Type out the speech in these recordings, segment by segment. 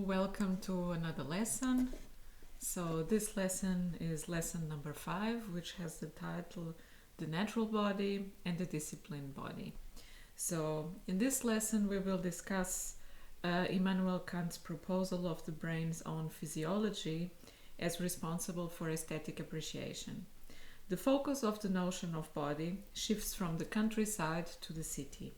welcome to another lesson. So this lesson is lesson number 5, which has the title The Natural Body and the Disciplined Body. So in this lesson we will discuss Immanuel Kant's proposal of the brain's own physiology as responsible for aesthetic appreciation. The focus of the notion of body shifts from the countryside to the city.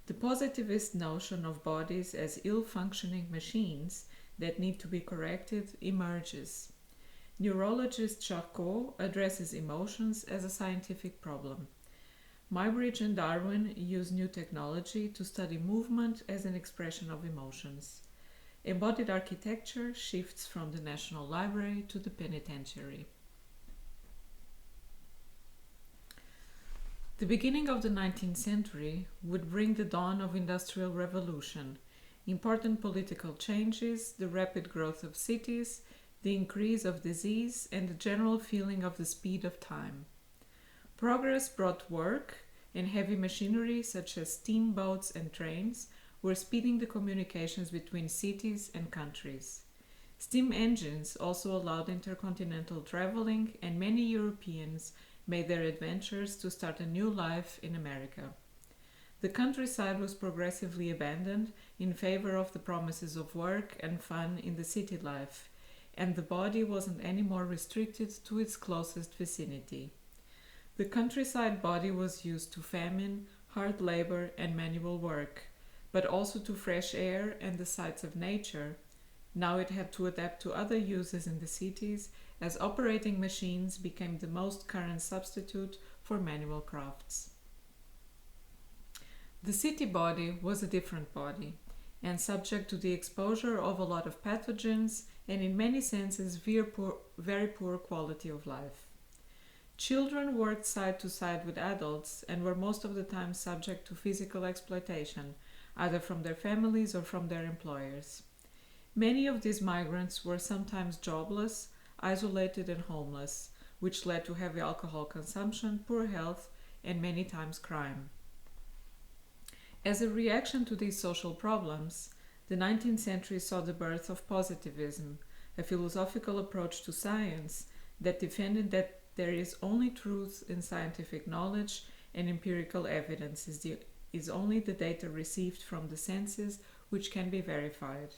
The positivist notion of bodies as ill-functioning machines that need to be corrected emerges. Neurologist Charcôt addresses emotions as a scientific problem. Muybridge and Darwin use new technology to study movement as an expression of emotions. Embodied architecture shifts from the National Library to the Penitentiary. The beginning of the 19th century would bring the dawn of industrial revolution, important political changes, the rapid growth of cities, the increase of disease, and the general feeling of the speed of time. Progress brought work, and heavy machinery such as steamboats and trains were speeding the communications between cities and countries. Steam engines also allowed intercontinental traveling, and many Europeans made their adventures to start a new life in America. The countryside was progressively abandoned in favor of the promises of work and fun in the city life, and the body wasn't any more restricted to its closest vicinity. The countryside body was used to famine, hard labor, and manual work, but also to fresh air and the sights of nature. Now it had to adapt to other uses in the cities, as operating machines became the most current substitute for manual crafts. The city body was a different body, and subject to the exposure of a lot of pathogens and in many senses very poor quality of life. Children worked side to side with adults and were most of the time subject to physical exploitation, either from their families or from their employers. Many of these migrants were sometimes jobless, isolated and homeless, which led to heavy alcohol consumption, poor health, and many times crime. As a reaction to these social problems, the 19th century saw the birth of Positivism, a philosophical approach to science that defended that there is only truth in scientific knowledge and empirical evidence is only the data received from the senses which can be verified.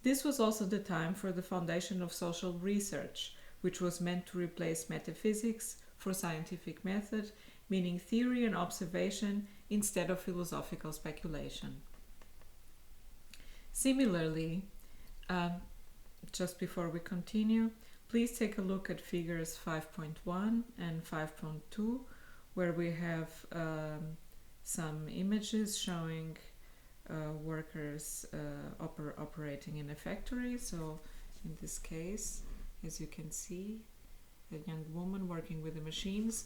This was also the time for the foundation of social research, which was meant to replace metaphysics for scientific method, meaning theory and observation instead of philosophical speculation. Similarly, just before we continue, please take a look at figures 5.1 and 5.2, where we have some images showing workers operating in a factory. So in this case, as you can see, a young woman working with the machines.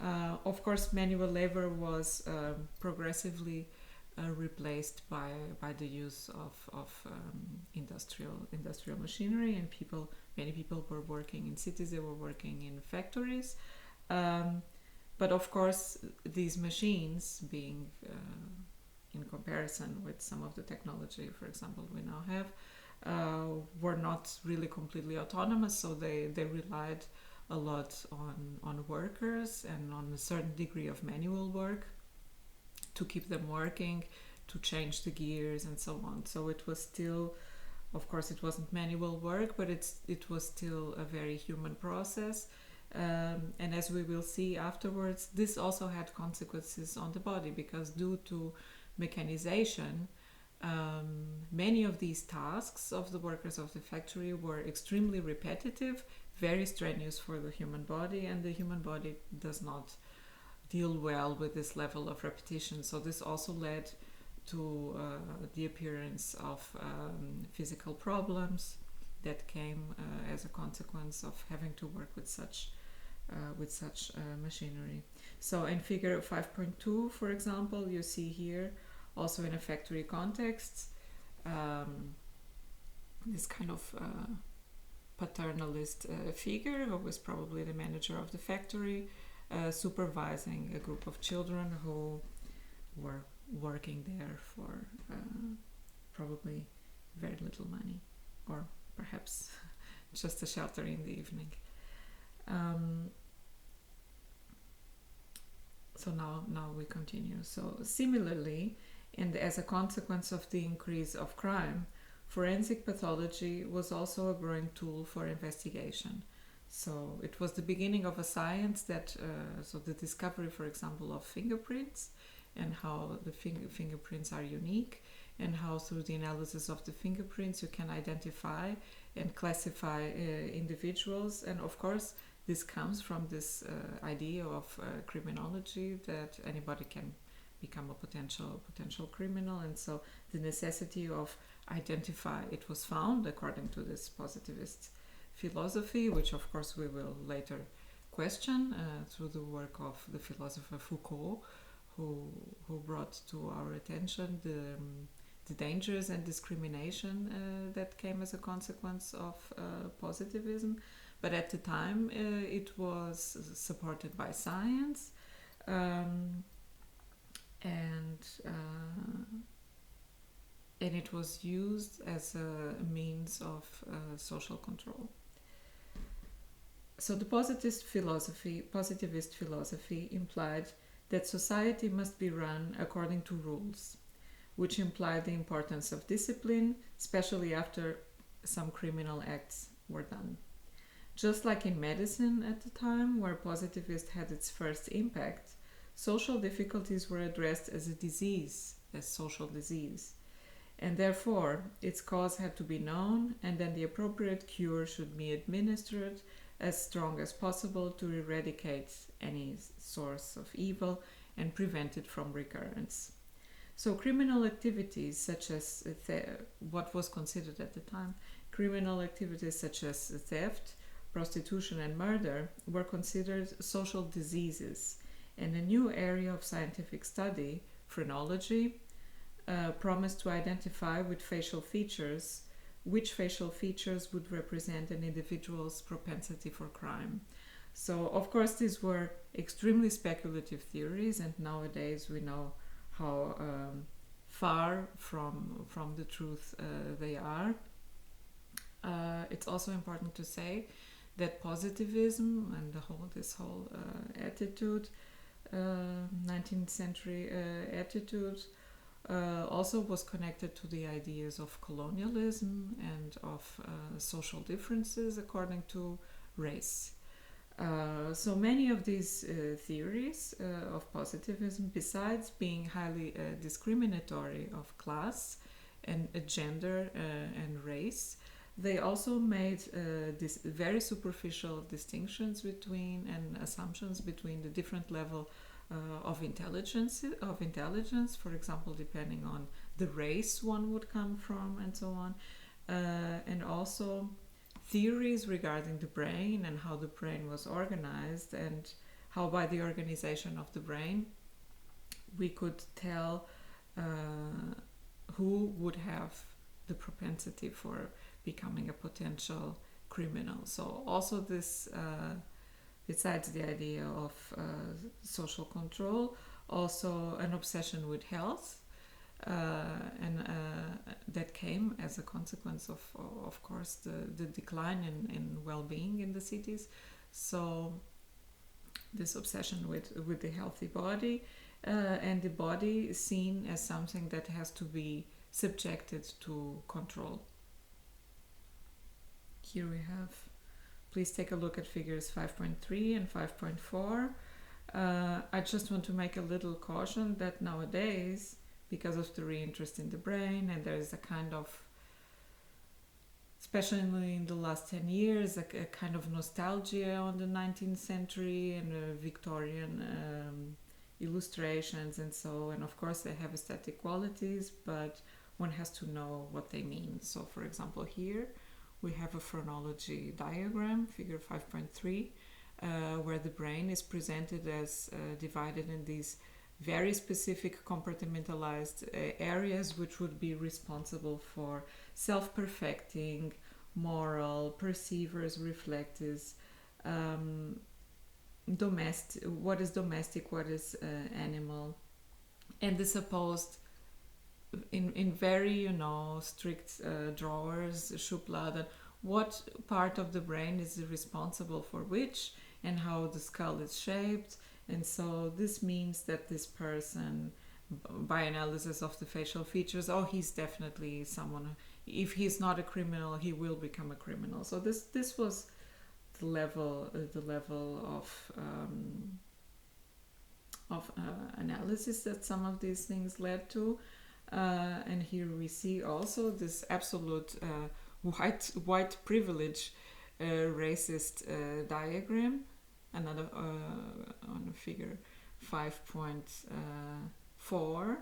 Of course, manual labor was progressively replaced by the use of industrial machinery, and many people were working in cities, they were working in factories. But of course, these machines being in comparison with some of the technology, for example, we now have, were not really completely autonomous, so they relied a lot on workers and on a certain degree of manual work to keep them working, to change the gears and so on. So it was still, of course, it wasn't manual work, but it was still a very human process. And as we will see afterwards, this also had consequences on the body, because due to mechanization, many of these tasks of the workers of the factory were extremely repetitive, very strenuous for the human body, and the human body does not deal well with this level of repetition. So this also led to the appearance of physical problems that came as a consequence of having to work with such machinery. So in figure 5.2, for example, you see here, also in a factory context, this kind of paternalist figure, who was probably the manager of the factory, supervising a group of children who were working there for probably very little money, or perhaps just a shelter in the evening. So now we continue. So similarly, and as a consequence of the increase of crime, forensic pathology was also a growing tool for investigation. So it was the beginning of a science that, so the discovery, for example, of fingerprints, and how the fingerprints are unique, and how through the analysis of the fingerprints you can identify and classify individuals. And of course, this comes from this idea of criminology, that anybody can become a potential criminal, and so the necessity of identify. It was found according to this positivist philosophy, which of course we will later question through the work of the philosopher Foucault, who brought to our attention the dangers and discrimination that came as a consequence of positivism. But at the time it was supported by science, and it was used as a means of social control. So the positivist philosophy implied that society must be run according to rules, which implied the importance of discipline, especially after some criminal acts were done. Just like in medicine at the time, where positivist had its first impact, social difficulties were addressed as a disease, as social disease, and therefore its cause had to be known, and then the appropriate cure should be administered as strong as possible to eradicate any source of evil and prevent it from recurrence. So criminal activities such as what was considered at the time, criminal activities such as theft, prostitution and murder were considered social diseases, and a new area of scientific study, phrenology, promised to identify with facial features which facial features would represent an individual's propensity for crime. So of course these were extremely speculative theories, and nowadays we know how far from the truth they are. It's also important to say that positivism and this whole attitude, 19th century attitude, also was connected to the ideas of colonialism and of social differences according to race. So many of these theories of positivism, besides being highly discriminatory of class and gender and race, they also made this very superficial distinctions between and assumptions between the different level of intelligence, for example, depending on the race one would come from, and so on, and also theories regarding the brain and how the brain was organized, and how by the organization of the brain we could tell who would have the propensity for becoming a potential criminal. So also this, besides the idea of social control, also an obsession with health, and that came as a consequence of course, the decline in well-being in the cities. So this obsession with the healthy body, and the body is seen as something that has to be subjected to control. Here we have, please take a look at figures 5.3 and 5.4. I just want to make a little caution that nowadays, because of the reinterest in the brain, and there is a kind of, especially in the last 10 years, a kind of nostalgia on the 19th century and Victorian illustrations and so, and of course they have aesthetic qualities, but one has to know what they mean. So for example, here we have a phrenology diagram, figure 5.3, where the brain is presented as divided in these very specific compartmentalized areas which would be responsible for self-perfecting, moral, perceivers, reflectors, what is domestic, what is animal, and the supposed in very strict drawers, Schubladen, what part of the brain is responsible for which, and how the skull is shaped. And so this means that this person, by analysis of the facial features, he's definitely someone. If he's not a criminal, he will become a criminal. So this was the level of analysis that some of these things led to. And here we see also this absolute white privilege racist diagram, another on figure 5.4,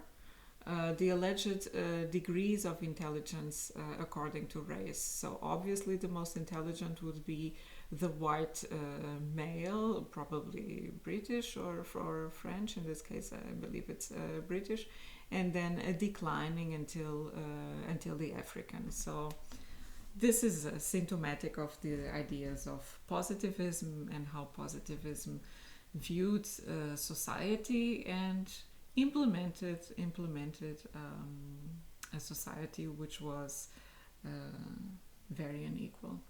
the alleged degrees of intelligence according to race. So obviously the most intelligent would be the white male, probably British or French. In this case, I believe it's British, and then declining until the African. So this is symptomatic of the ideas of positivism and how positivism viewed society and implemented a society which was very unequal.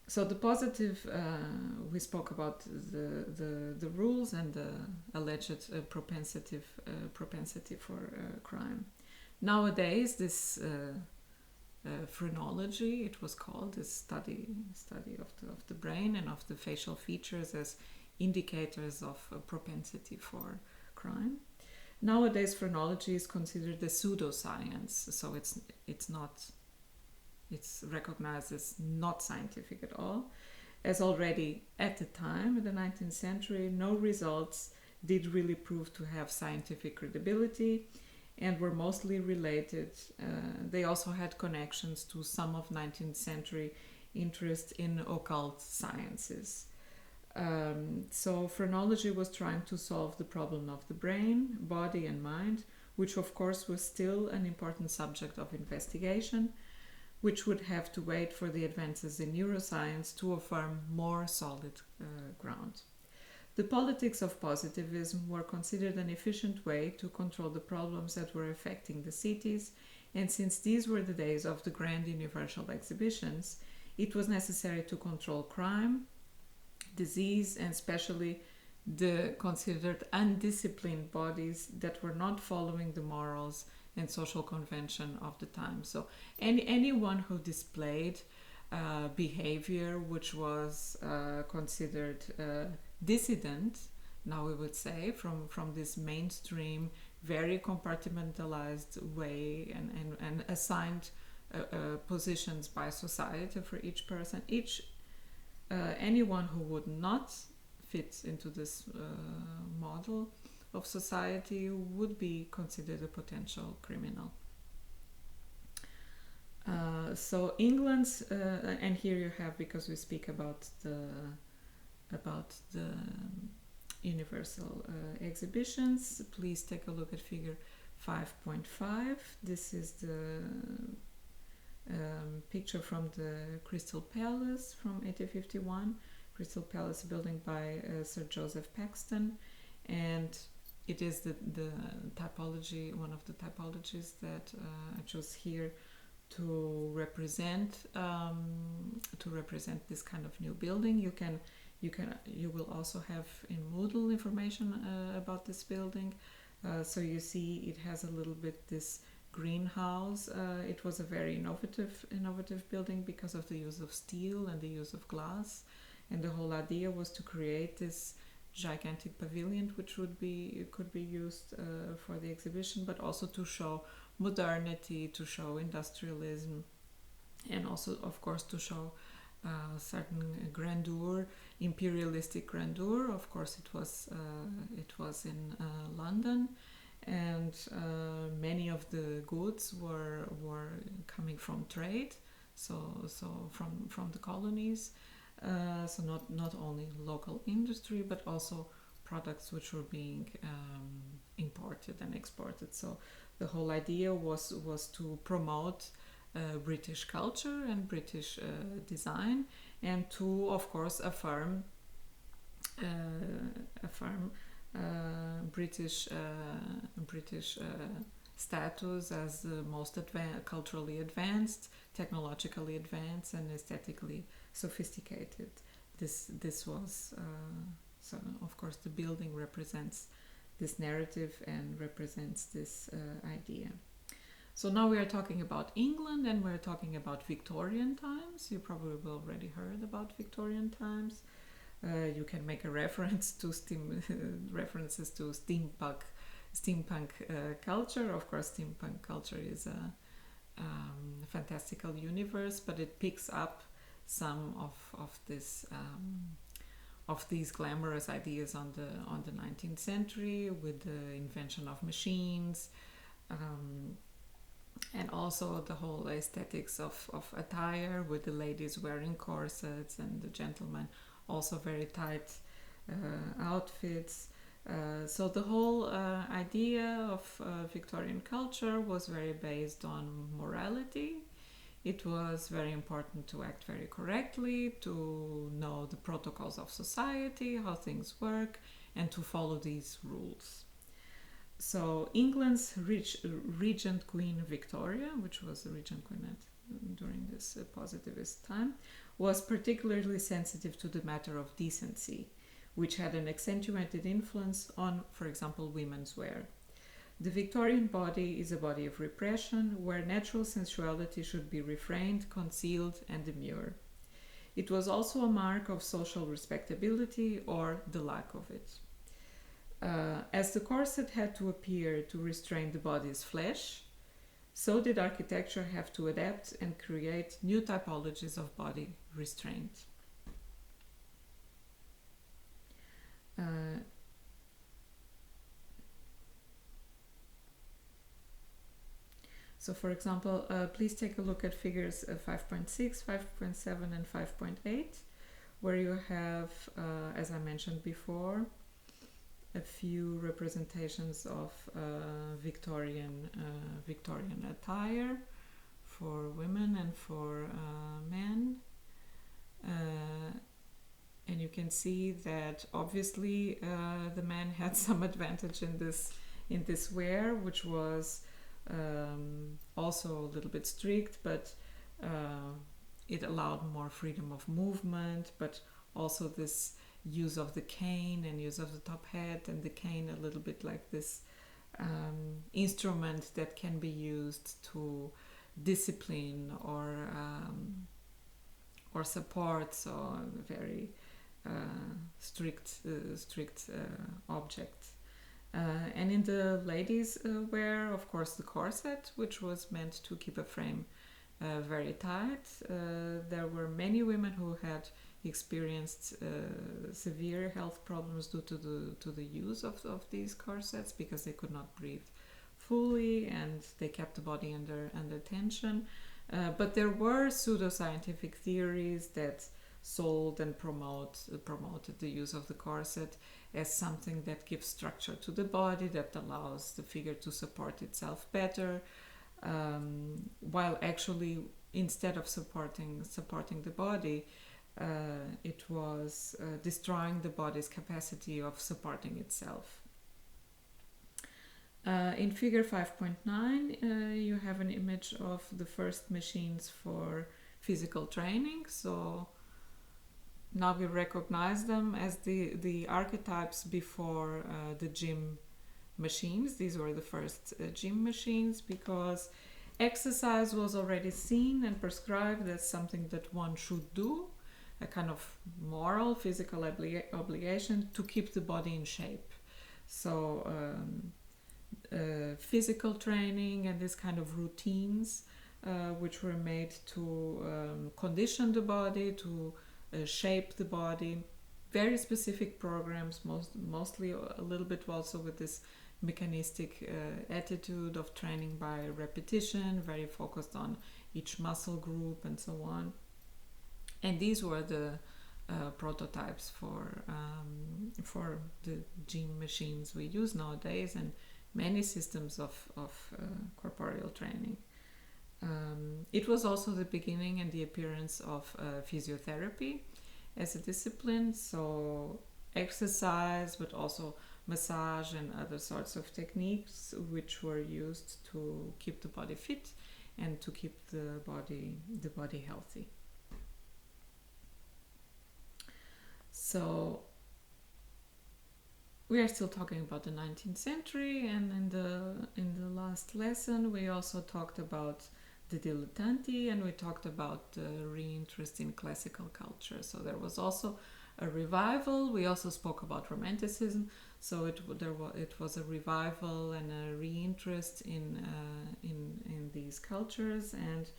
So the positive, we spoke about the rules and the alleged propensity for crime. Nowadays, this phrenology, it was called, this study of the brain and of the facial features as indicators of propensity for crime. Nowadays, phrenology is considered a pseudoscience, so it's recognized as not scientific at all, as already at the time, in the 19th century, no results did really prove to have scientific credibility and were mostly related. They also had connections to some of 19th century interest in occult sciences. So phrenology was trying to solve the problem of the brain, body and mind, which of course was still an important subject of investigation, which would have to wait for the advances in neuroscience to affirm more solid ground. The politics of positivism were considered an efficient way to control the problems that were affecting the cities, and since these were the days of the grand universal exhibitions, it was necessary to control crime, disease, and especially the considered undisciplined bodies that were not following the morals and social convention of the time. So anyone who displayed behavior which was considered dissident, now we would say, from this mainstream, very compartmentalized way and assigned positions by society for each person. Anyone who would not fit into this model of society would be considered a potential criminal. So England's, and here you have, because we speak about the universal exhibitions, please take a look at figure 5.5. This is the picture from the Crystal Palace from 1851. Crystal Palace building by Sir Joseph Paxton, and it is the typology, one of the typologies that I chose here to represent this kind of new building. You will also have in Moodle information about this building. So you see it has a little bit this greenhouse. It was a very innovative building because of the use of steel and the use of glass. And the whole idea was to create this gigantic pavilion which could be used for the exhibition, but also to show modernity, to show industrialism, and also of course to show certain grandeur, imperialistic grandeur. Of course it was in London, and many of the goods were coming from trade, so from the colonies. So not only local industry, but also products which were being imported and exported. So the whole idea was to promote British culture and British design, and to, of course, affirm British status as the most culturally advanced, technologically advanced, and aesthetically sophisticated. This was so. Of course, the building represents this narrative and represents this idea. So now we are talking about England, and we're talking about Victorian times. You probably already heard about Victorian times. You can make a reference to references to steampunk culture. Of course, steampunk culture is a fantastical universe, but it picks up some of this of these glamorous ideas on the 19th century with the invention of machines. And also the whole aesthetics of attire, with the ladies wearing corsets and the gentlemen also very tight outfits. So the whole idea of Victorian culture was very based on morality. It was very important to act very correctly, to know the protocols of society, how things work, and to follow these rules. So England's regent Queen Victoria, which was the regent queen during this positivist time, was particularly sensitive to the matter of decency, which had an accentuated influence on, for example, women's wear. The Victorian body is a body of repression, where natural sensuality should be refrained, concealed, and demure. It was also a mark of social respectability, or the lack of it. As the corset had to appear to restrain the body's flesh, so did architecture have to adapt and create new typologies of body restraint. So for example, please take a look at figures 5.6, 5.7 and 5.8, where you have, as I mentioned before, a few representations of Victorian attire for women and for men. And you can see that obviously the man had some advantage in this wear, which was also a little bit strict, but it allowed more freedom of movement, but also this use of the cane and use of the top hat, and the cane a little bit like this instrument that can be used to discipline or support, so very strict object. And in the ladies' wear, of course, the corset, which was meant to keep a frame very tight. There were many women who had experienced severe health problems due to the use of these corsets, because they could not breathe fully and they kept the body under tension. But there were pseudoscientific theories that sold and promoted the use of the corset as something that gives structure to the body, that allows the figure to support itself better, while actually, instead of supporting the body, it was destroying the body's capacity of supporting itself. In figure 5.9, you have an image of the first machines for physical training. So now we recognize them as the archetypes before the gym machines. These were the first gym machines, because exercise was already seen and prescribed as something that one should do, a kind of moral, physical obligation to keep the body in shape. So physical training and this kind of routines which were made to condition the body, to shape the body. Very specific programs, mostly a little bit also with this mechanistic attitude of training by repetition, very focused on each muscle group and so on. And these were the prototypes for the gym machines we use nowadays, and many systems of corporeal training. It was also the beginning and the appearance of physiotherapy as a discipline, so exercise, but also massage and other sorts of techniques which were used to keep the body fit and to keep the body healthy. So we are still talking about the 19th century, and in the last lesson we also talked about the dilettanti, and we talked about the reinterest in classical culture. So there was also a revival. We also spoke about Romanticism. So it was a revival and a reinterest in these cultures. And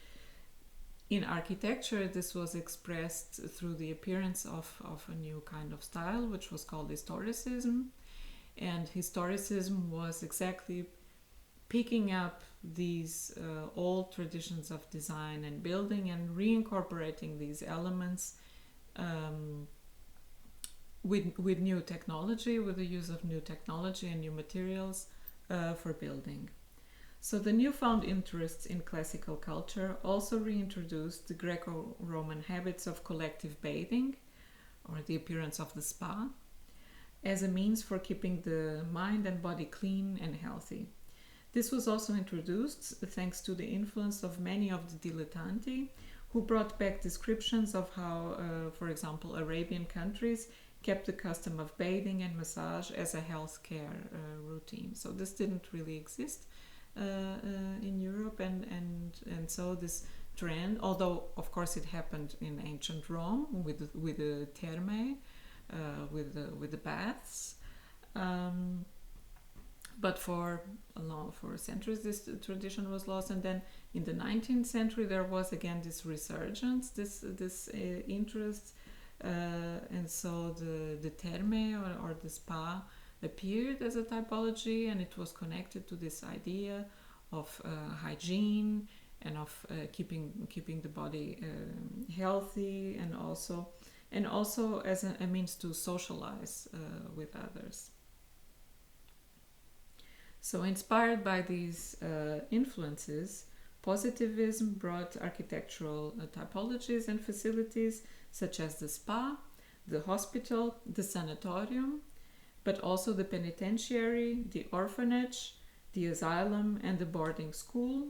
in architecture, this was expressed through the appearance of a new kind of style, which was called Historicism. And Historicism was exactly picking up these old traditions of design and building and reincorporating these elements with new technology, with the use of new technology and new materials for building. So the newfound interests in classical culture also reintroduced the Greco-Roman habits of collective bathing, or the appearance of the spa, as a means for keeping the mind and body clean and healthy. This was also introduced thanks to the influence of many of the dilettanti, who brought back descriptions of how, for example, Arabian countries kept the custom of bathing and massage as a healthcare routine. So this didn't really exist in Europe, and so this trend, although of course it happened in ancient Rome with the thermae, with the baths, but for centuries this tradition was lost. And then in the 19th century there was again this resurgence, this interest, and so the thermae or the spa appeared as a typology, and it was connected to this idea of hygiene and of keeping the body healthy, and also as a means to socialize with others. So inspired by these influences, Positivism brought architectural typologies and facilities such as the spa, the hospital, the sanatorium, but also the penitentiary, the orphanage, the asylum, and the boarding school,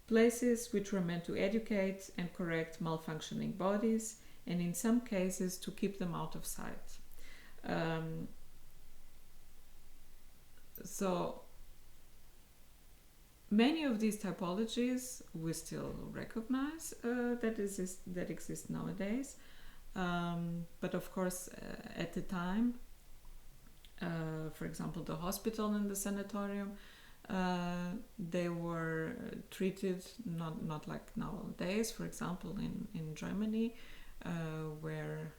places which were meant to educate and correct malfunctioning bodies, and in some cases to keep them out of sight. So many of these typologies we still recognize that exist nowadays, but of course at the time, for example, the hospital and the sanatorium, they were treated not like nowadays, for example in Germany, where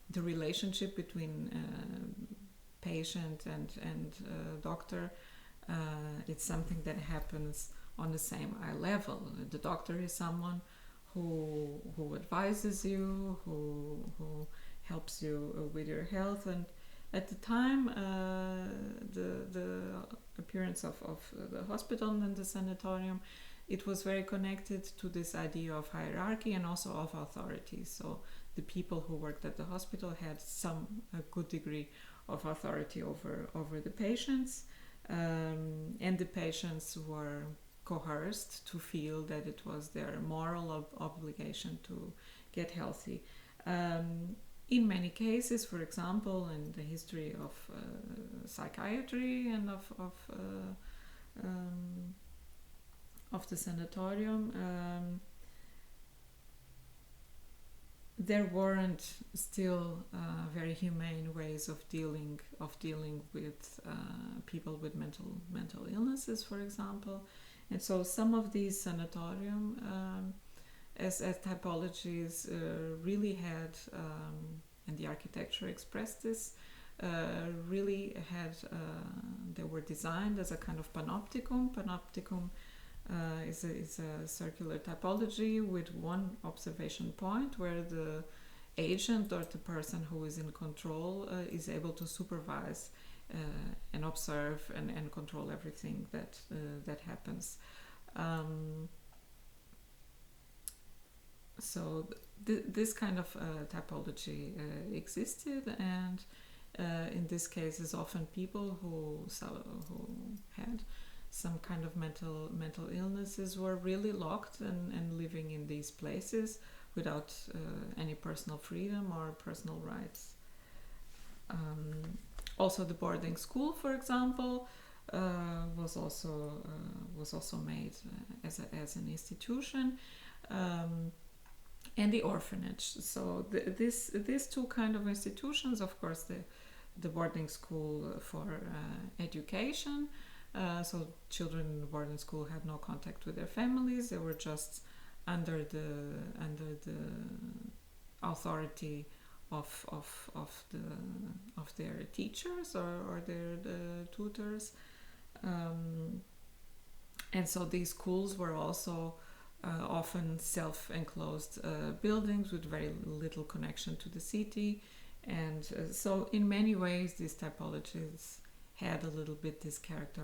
the relationship between patient and doctor, it's something that happens on the same eye level. The doctor is someone who advises you, who helps you with your health. And at the time, the appearance of the hospital and the sanatorium, it was very connected to this idea of hierarchy and also of authority. So the people who worked at the hospital had a good degree of authority over the patients, and the patients were coerced to feel that it was their moral obligation to get healthy. In many cases, for example, in the history of psychiatry and of the sanatorium, there weren't still very humane ways of dealing with people with mental illnesses, for example. And so some of these sanatorium as typologies really had, and the architecture expressed this, really had, they were designed as a kind of panopticum. Panopticum is a circular typology with one observation point where the agent or the person who is in control is able to supervise and observe and control everything that happens. So this kind of typology existed, and in this case is often people who had some kind of mental illnesses were really locked and living in these places without any personal freedom or personal rights. Also, the boarding school, for example, was also made as an institution, and the orphanage. So these two kind of institutions, of course, the boarding school for education. So children in the boarding school had no contact with their families. They were just under the authority of their teachers or their tutors, and so these schools were also often self-enclosed buildings with very little connection to the city, and so in many ways these typologies had a little bit this character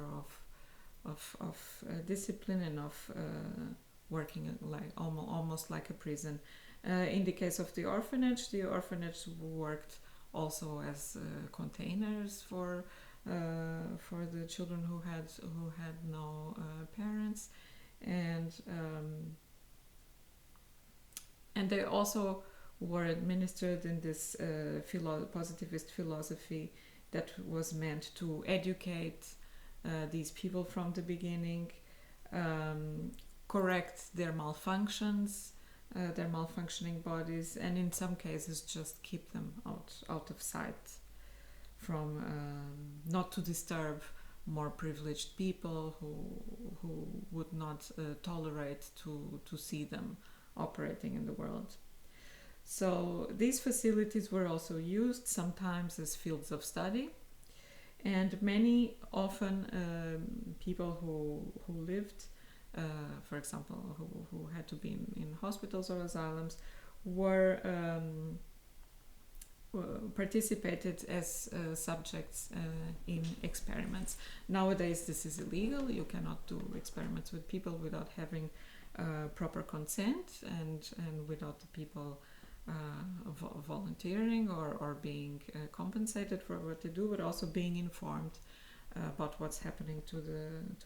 of discipline and of working like almost like a prison. In the case of the orphanage worked also as containers for the children who had no parents, and they also were administered in this positivist philosophy that was meant to educate these people from the beginning, correct their malfunctions, their malfunctioning bodies, and in some cases just keep them out of sight, from not to disturb more privileged people who would not tolerate to see them operating in the world. So these facilities were also used sometimes as fields of study, and many often people who lived, for example, who had to be in hospitals or asylums, were participated as subjects in experiments. Nowadays this is illegal. You cannot do experiments with people without having proper consent and without the people volunteering or being compensated for what they do, but also being informed about what's happening to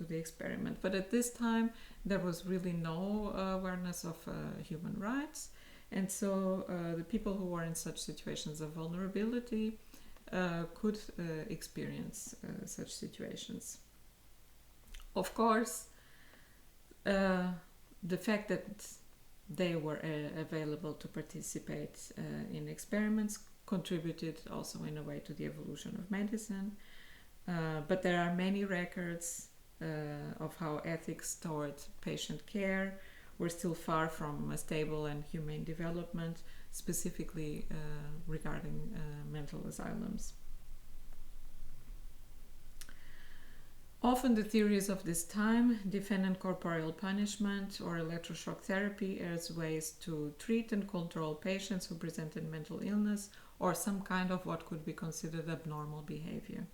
the experiment. But at this time there was really no awareness of human rights, and so the people who were in such situations of vulnerability could experience such situations. Of course, the fact that they were available to participate in experiments contributed also in a way to the evolution of medicine. But there are many records of how ethics toward patient care were still far from a stable and humane development, specifically regarding mental asylums. Often the theories of this time defend corporeal punishment or electroshock therapy as ways to treat and control patients who presented mental illness or some kind of what could be considered abnormal behavior.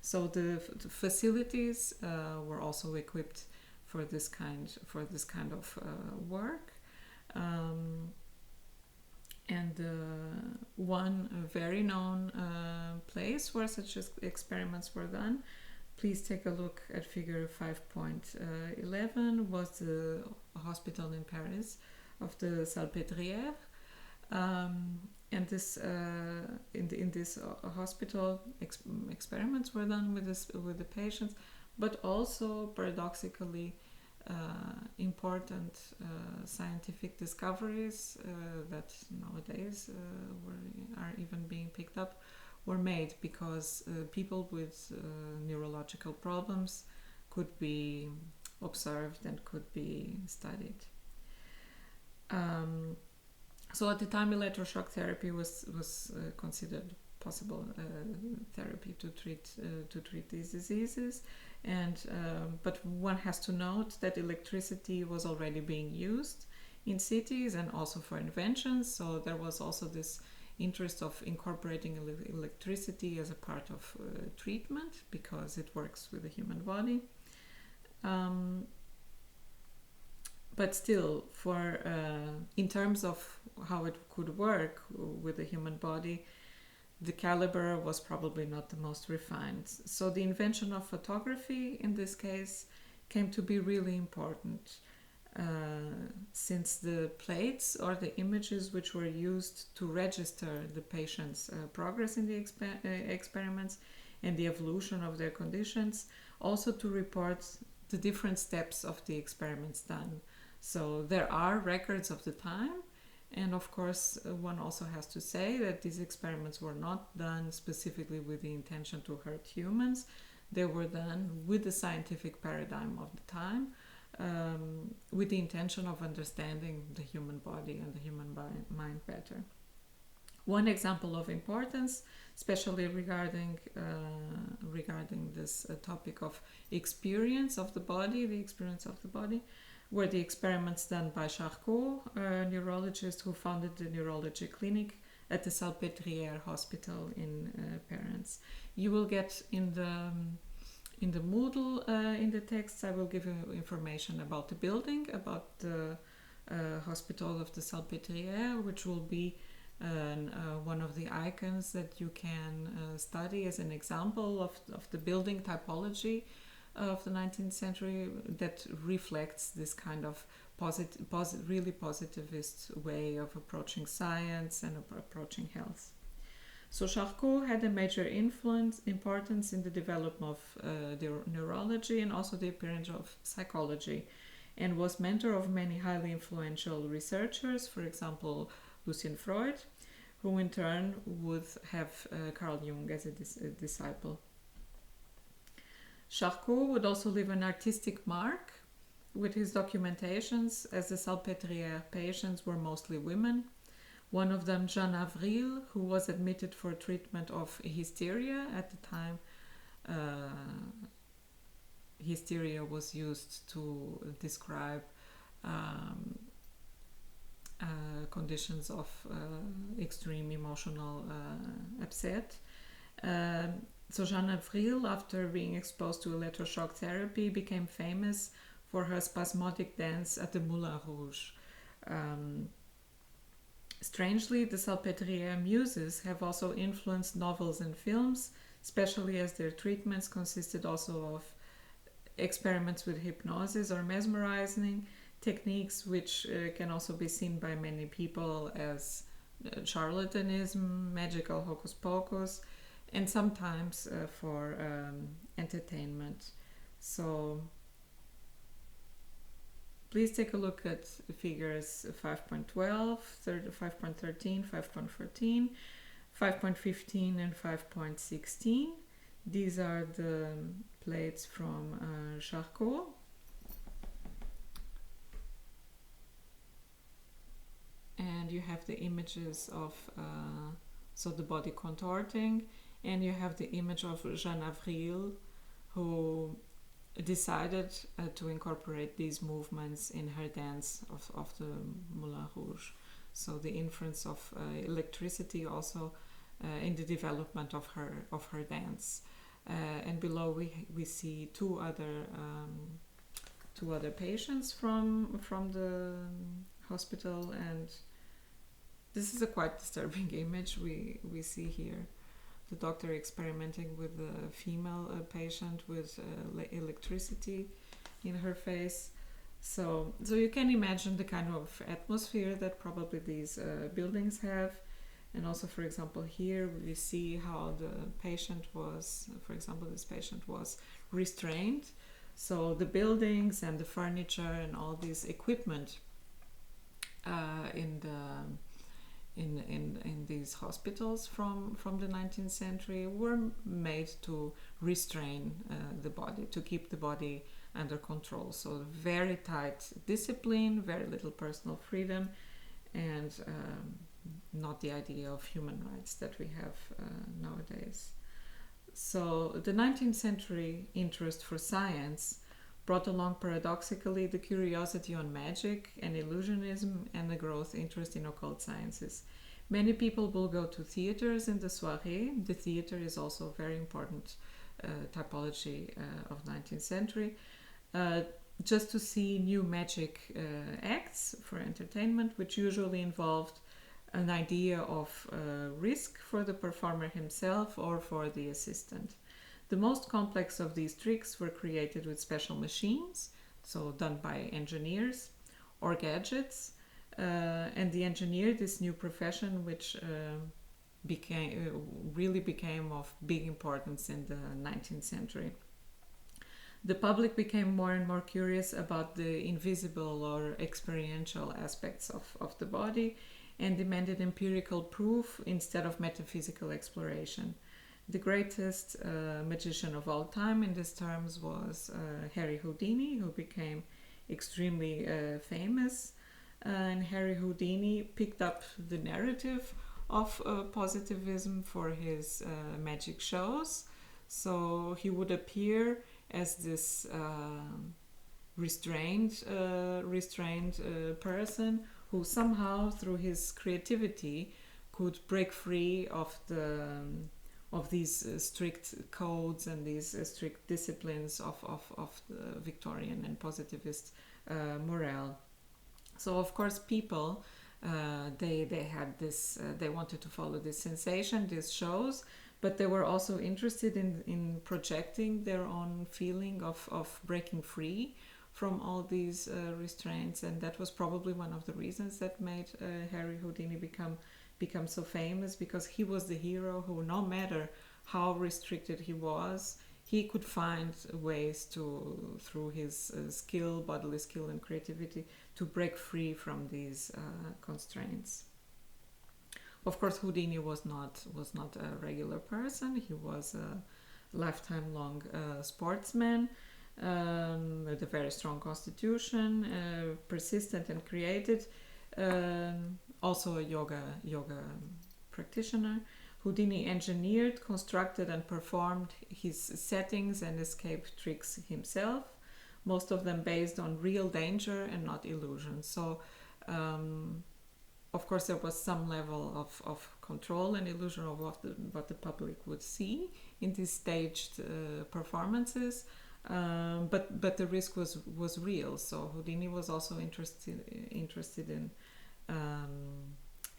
So the facilities were also equipped for this kind of work, and one very known place where such experiments were done, please take a look at figure 5.11, was the hospital in Paris of the Salpêtrière. And this in this hospital experiments were done with the patients, but also paradoxically important scientific discoveries that nowadays are even being picked up were made because people with neurological problems could be observed and could be studied. So at the time, electroshock therapy was considered possible therapy to treat these diseases, and but one has to note that electricity was already being used in cities and also for inventions. So there was also this interest of incorporating electricity as a part of treatment because it works with the human body. But still, in terms of how it could work with the human body, the caliber was probably not the most refined. So the invention of photography in this case came to be really important, since the plates or the images which were used to register the patient's progress in the experiments and the evolution of their conditions, also to report the different steps of the experiments done. So there are records of the time, and of course one also has to say that these experiments were not done specifically with the intention to hurt humans. They were done with the scientific paradigm of the time, with the intention of understanding the human body and the human mind better. One example of importance, especially regarding this topic of experience of the body, were the experiments done by Charcôt, a neurologist who founded the neurology clinic at the Salpêtrière Hospital in Paris. You will get in the Moodle, in the texts, I will give you information about the building, about the Hospital of the Salpêtrière, which will be one of the icons that you can study as an example of the building typology of the 19th century that reflects this kind of really positivist way of approaching science and approaching health. So Charcot had a major importance in the development of neurology and also the appearance of psychology, and was mentor of many highly influential researchers, for example, Lucian Freud, who in turn would have Carl Jung as a disciple. Charcot would also leave an artistic mark with his documentations, as the Salpêtrière patients were mostly women. One of them, Jeanne Avril, who was admitted for treatment of hysteria at the time. Hysteria was used to describe conditions of extreme emotional upset. So Jeanne Avril, after being exposed to electroshock therapy, became famous for her spasmodic dance at the Moulin Rouge. Strangely, the Salpêtrière muses have also influenced novels and films, especially as their treatments consisted also of experiments with hypnosis or mesmerizing techniques, which can also be seen by many people as charlatanism, magical hocus pocus, and sometimes for entertainment. So please take a look at figures 5.12, 5.13, 5.14, 5.15 and 5.16. These are the plates from Charcot. And you have the images of so the body contorting, and you have the image of Jeanne Avril, who decided to incorporate these movements in her dance of the Moulin Rouge. So the influence of electricity also in the development of her dance. And below we see two other patients from the hospital, and this is a quite disturbing image we see here. The doctor experimenting with a female patient with electricity in her face. So you can imagine the kind of atmosphere that probably these buildings have. And also, for example, here we see how the patient was, for example, this patient was restrained. So the buildings and the furniture and all this equipment in these hospitals from the 19th century were made to restrain the body, to keep the body under control. So very tight discipline, very little personal freedom, and not the idea of human rights that we have nowadays. So the 19th century interest for science brought along paradoxically the curiosity on magic and illusionism and the growth interest in occult sciences. Many people will go to theaters in the soirée. The theater is also a very important typology of 19th century, just to see new magic acts for entertainment, which usually involved an idea of risk for the performer himself or for the assistant. The most complex of these tricks were created with special machines, so done by engineers, or gadgets, and the engineer, this new profession, which really became of big importance in the 19th century. The public became more and more curious about the invisible or experiential aspects of the body and demanded empirical proof instead of metaphysical exploration. The greatest magician of all time in these terms was Harry Houdini, who became extremely famous. And Harry Houdini picked up the narrative of positivism for his magic shows. So he would appear as this restrained person who somehow, through his creativity, could break free of these strict codes and these strict disciplines of the Victorian and positivist morale. So of course people they had this they wanted to follow this sensation, these shows, but they were also interested in projecting their own feeling of breaking free from all these restraints, and that was probably one of the reasons that made Harry Houdini become so famous, because he was the hero who, no matter how restricted he was, he could find ways to, through his skill, bodily skill and creativity, to break free from these constraints. Of course, Houdini was not a regular person. He was a lifetime long sportsman with a very strong constitution, persistent and creative. Also a yoga practitioner. Houdini engineered, constructed and performed his settings and escape tricks himself, most of them based on real danger and not illusion. So of course there was some level of control and illusion of what the public would see in these staged performances, but the risk was real. So Houdini was also interested in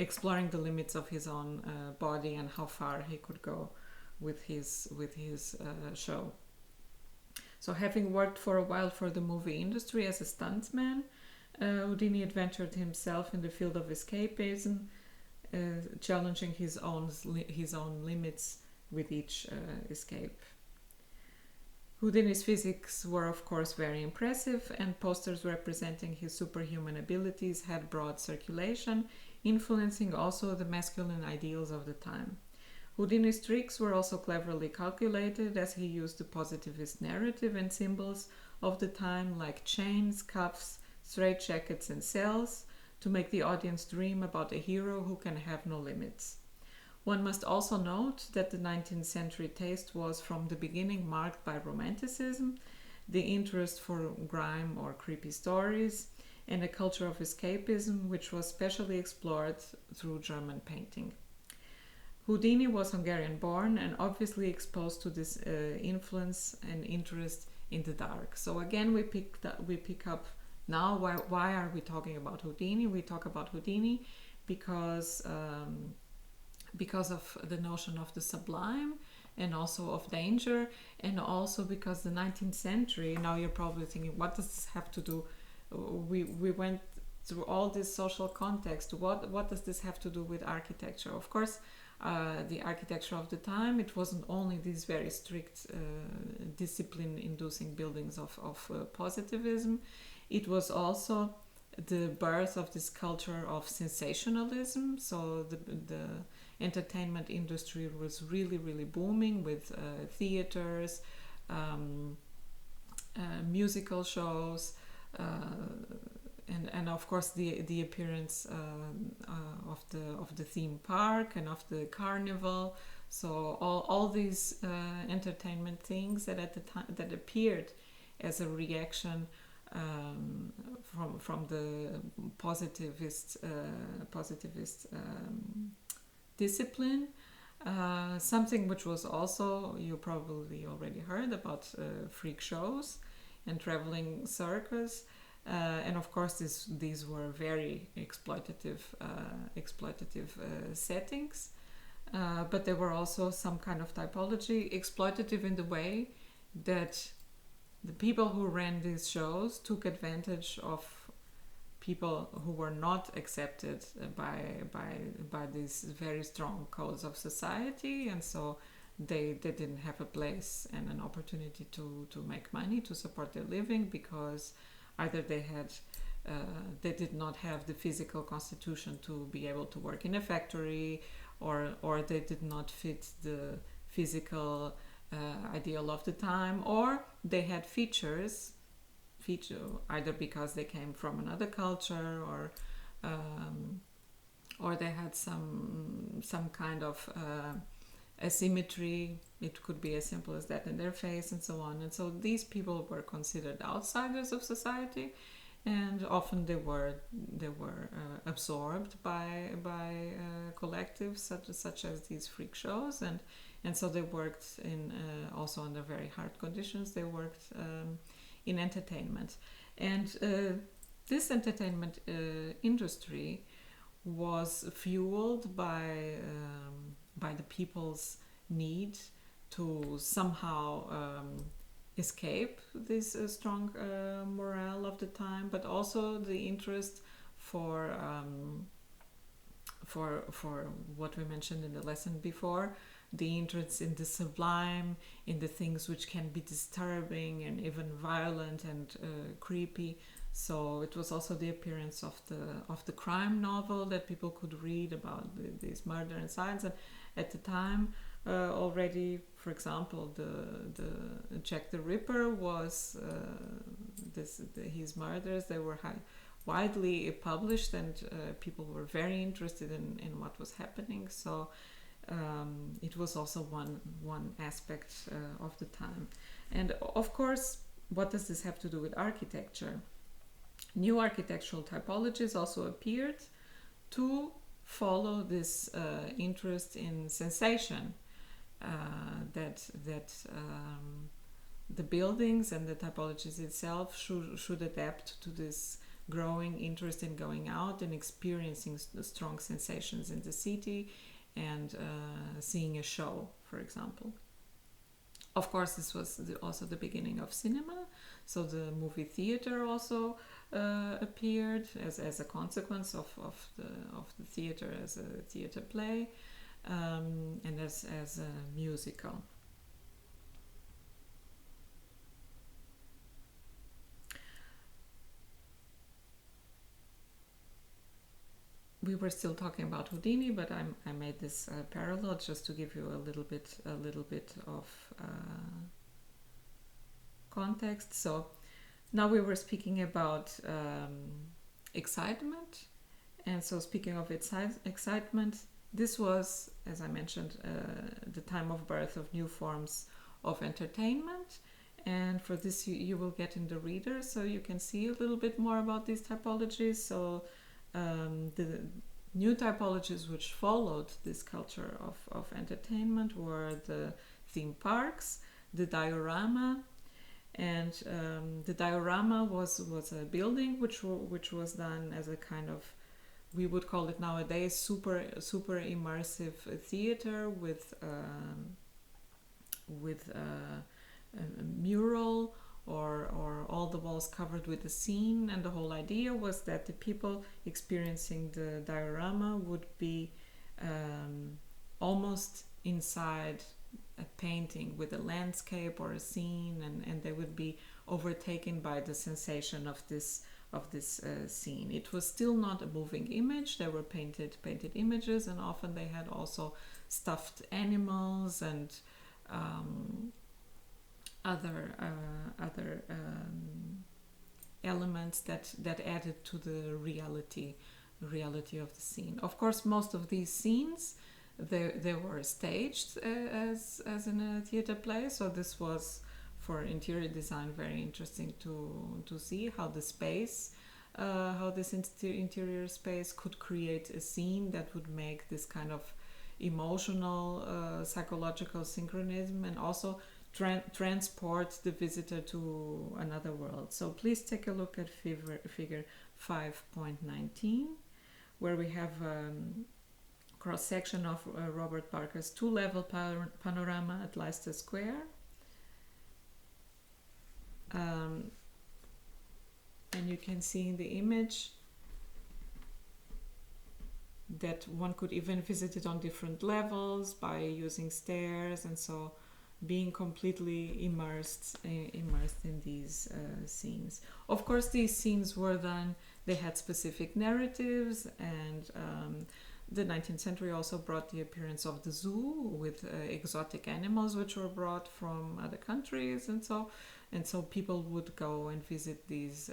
exploring the limits of his own body and how far he could go with his show. So having worked for a while for the movie industry as a stuntman, Houdini adventured himself in the field of escapism, challenging his own limits with each escape. Houdini's physics were of course very impressive, and posters representing his superhuman abilities had broad circulation, influencing also the masculine ideals of the time. Houdini's tricks were also cleverly calculated, as he used the positivist narrative and symbols of the time, like chains, cuffs, straitjackets and cells, to make the audience dream about a hero who can have no limits. One must also note that the 19th century taste was from the beginning marked by Romanticism, the interest for grime or creepy stories, and a culture of escapism which was specially explored through German painting. Houdini was Hungarian born and obviously exposed to this influence and interest in the dark. So again we pick up now why are we talking about Houdini? We talk about Houdini because of the notion of the sublime and also of danger, and also because the 19th century, now you're probably thinking, what does this have to do? We went through all this social context. What does this have to do with architecture? Of course, the architecture of the time, it wasn't only these very strict discipline-inducing buildings of positivism. It was also the birth of this culture of sensationalism. So the entertainment industry was really, really booming with theaters, musical shows, and of course the appearance of the theme park and of the carnival. So all these entertainment things that at the time that appeared as a reaction from the positivist discipline, something which was also, you probably already heard about, freak shows and traveling circus. And of course, these were very exploitative settings. But there were also some kind of typology, exploitative in the way that the people who ran these shows took advantage of people who were not accepted by these very strong codes of society, and so they didn't have a place and an opportunity to make money to support their living, because either they did not have the physical constitution to be able to work in a factory, or they did not fit the physical ideal of the time, or they had features either because they came from another culture, or they had some kind of asymmetry. It could be as simple as that in their face, and so on. And so these people were considered outsiders of society, and often they were absorbed by collectives such as these freak shows, and so they worked in also under very hard conditions. They worked in entertainment, and this entertainment industry was fueled by the people's need to somehow escape this strong morale of the time, but also the interest for what we mentioned in the lesson before, the interest in the sublime, in the things which can be disturbing and even violent and creepy. So it was also the appearance of the crime novel that people could read about this murder and science. And at the time, already, for example, the Jack the Ripper was his murders. They were widely published, and people were very interested in what was happening. So it was also one aspect of the time. And of course, what does this have to do with architecture? New architectural typologies also appeared to follow this interest in sensation, that the buildings and the typologies itself should adapt to this growing interest in going out and experiencing the strong sensations in the city, and seeing a show, for example. Of course, this was also the beginning of cinema, so the movie theater also appeared as a consequence of the theater as a theater play, and as a musical. We were still talking about Houdini, but I made this parallel just to give you a little bit of context. So now we were speaking about excitement, and so speaking of excitement, this was, as I mentioned, the time of birth of new forms of entertainment. And for this, you will get in the reader, so you can see a little bit more about these typologies. So the new typologies which followed this culture of entertainment were the theme parks, the diorama, and the diorama was a building which was done as a kind of, we would call it nowadays, super immersive theater with a mural, or all the walls covered with a scene. And the whole idea was that the people experiencing the diorama would be almost inside a painting with a landscape or a scene, and they would be overtaken by the sensation of this scene. It was still not a moving image. They were painted images, and often they had also stuffed animals and other elements that added to the reality of the scene. Of course, most of these scenes they were staged as in a theater play. So this was, for interior design, very interesting to see how the space, how this interior space could create a scene that would make this kind of emotional, psychological synchronism, and also transport the visitor to another world. So please take a look at figure 5.19, where we have cross-section of Robert Parker's two-level panorama at Leicester Square. And you can see in the image that one could even visit it on different levels by using stairs, and so being completely immersed in these scenes. Of course, these scenes were done, they had specific narratives, and the 19th century also brought the appearance of the zoo with exotic animals which were brought from other countries, and so people would go and visit these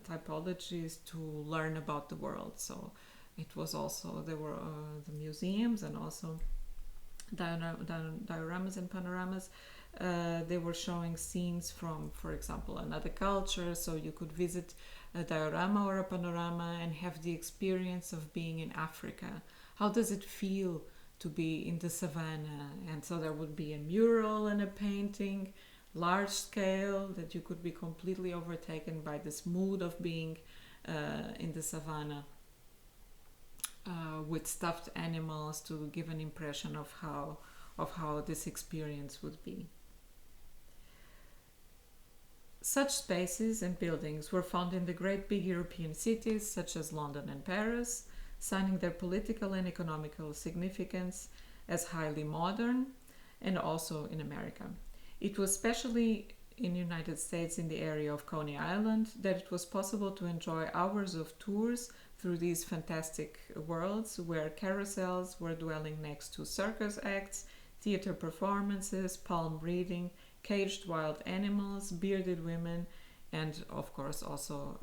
typologies to learn about the world. So it was also, there were the museums and also dioramas and panoramas. They were showing scenes from, for example, another culture, so you could visit a diorama or a panorama and have the experience of being in Africa. How does it feel to be in the savannah? And so there would be a mural and a painting, large scale, that you could be completely overtaken by this mood of being in the savannah. With stuffed animals to give an impression of how this experience would be. Such spaces and buildings were found in the great big European cities such as London and Paris, signing their political and economical significance as highly modern, and also in America. It was especially in the United States, in the area of Coney Island, that it was possible to enjoy hours of tours through these fantastic worlds where carousels were dwelling next to circus acts, theater performances, palm reading, caged wild animals, bearded women, and of course also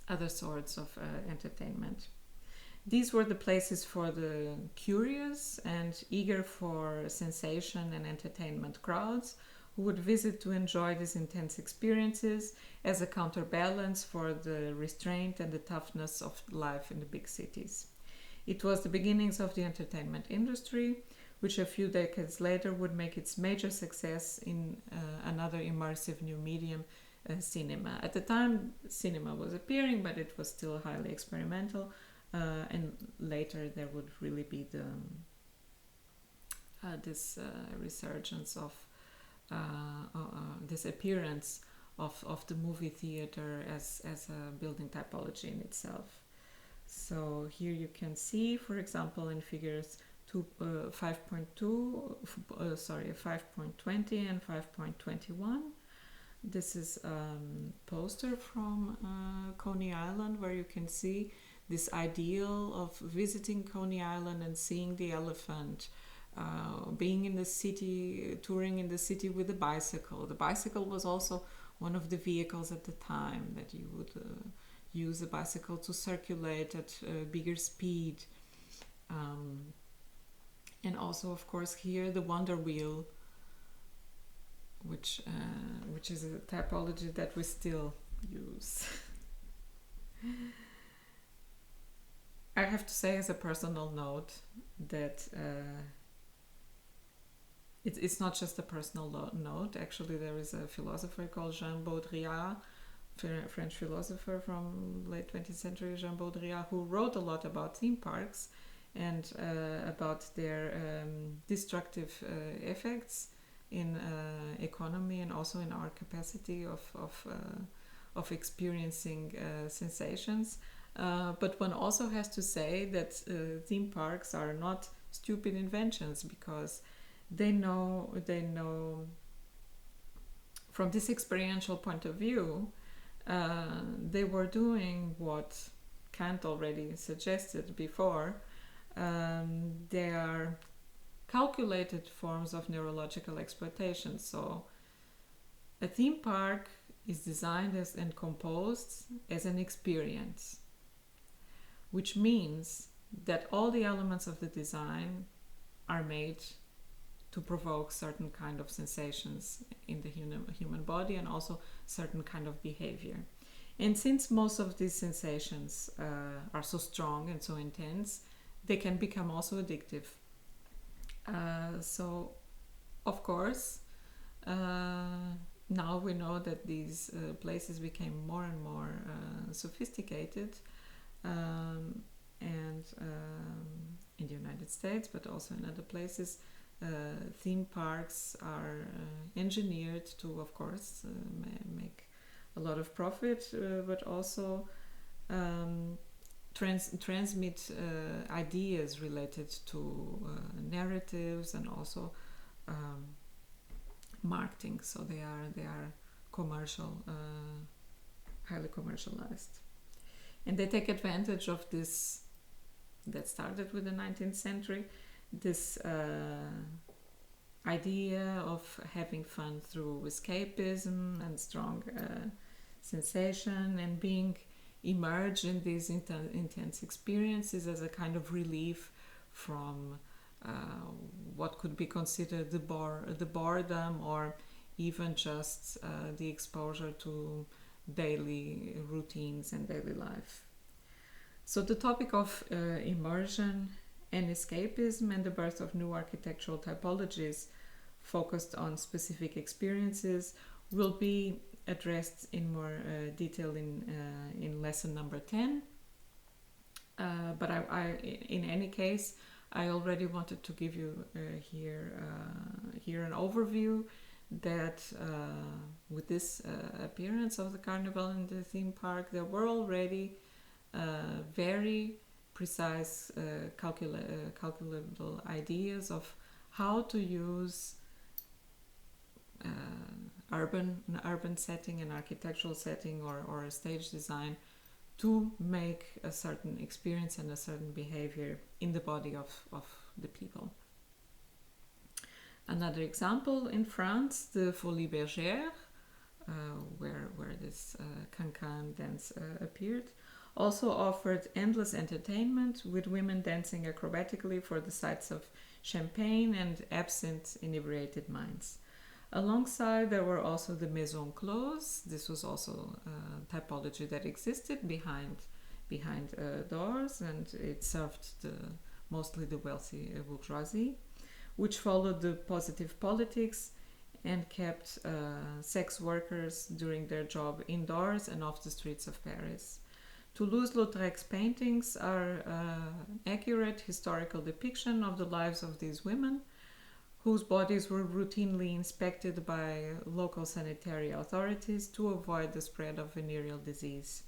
other sorts of entertainment. These were the places for the curious and eager for sensation and entertainment crowds who would visit to enjoy these intense experiences as a counterbalance for the restraint and the toughness of life in the big cities. It was the beginnings of the entertainment industry, which a few decades later would make its major success in another immersive new medium, cinema. At the time, cinema was appearing, but it was still highly experimental, and later there would really be this resurgence of this appearance of the movie theater as a building typology in itself. So here you can see, for example, in figures 5.20 and 5.21. This is a poster from Coney Island, where you can see this ideal of visiting Coney Island and seeing the elephant, being in the city, touring in the city with a bicycle. The bicycle was also one of the vehicles at the time that you would use a bicycle to circulate at bigger speed. And also, of course, here the Wonder Wheel, which is a typology that we still use. I have to say, as a personal note, that it's not just a personal note. Actually, there is a philosopher called Jean Baudrillard, French philosopher from late 20th century, Jean Baudrillard, who wrote a lot about theme parks and about their destructive effects in economy and also in our capacity of experiencing sensations. But one also has to say that theme parks are not stupid inventions, because they know from this experiential point of view, they were doing what Kant already suggested before. They are calculated forms of neurological exploitation. So a theme park is designed as and composed as an experience, which means that all the elements of the design are made to provoke certain kind of sensations in the human body and also certain kind of behavior. And since most of these sensations are so strong and so intense, they can become also addictive. So of course, now we know that these places became more and more sophisticated, and in the United States, but also in other places, theme parks are engineered to, of course, make a lot of profit, but also transmit ideas related to narratives and also marketing. So they are commercial, highly commercialized, and they take advantage of this. That started with the 19th century. This idea of having fun through escapism and strong sensation, and being immersed in these intense experiences as a kind of relief from what could be considered the boredom, or even just the exposure to daily routines and daily life. So the topic of immersion and escapism and the birth of new architectural typologies focused on specific experiences will be addressed in more detail in lesson number 10. But in any case, I already wanted to give you here an overview that with this appearance of the carnival in the theme park, there were already very precise calculable ideas of how to use an urban setting, an architectural setting, or a stage design to make a certain experience and a certain behavior in the body of the people. Another example, in France, the Folies Bergères, where this cancan dance appeared, also offered endless entertainment, with women dancing acrobatically for the sights of champagne and absinthe inebriated minds. Alongside, there were also the maisons closes. This was also a typology that existed behind doors, and it served mostly the wealthy bourgeoisie, which followed the positive politics and kept sex workers doing their job indoors and off the streets of Paris. Toulouse-Lautrec's paintings are accurate historical depiction of the lives of these women, whose bodies were routinely inspected by local sanitary authorities to avoid the spread of venereal disease.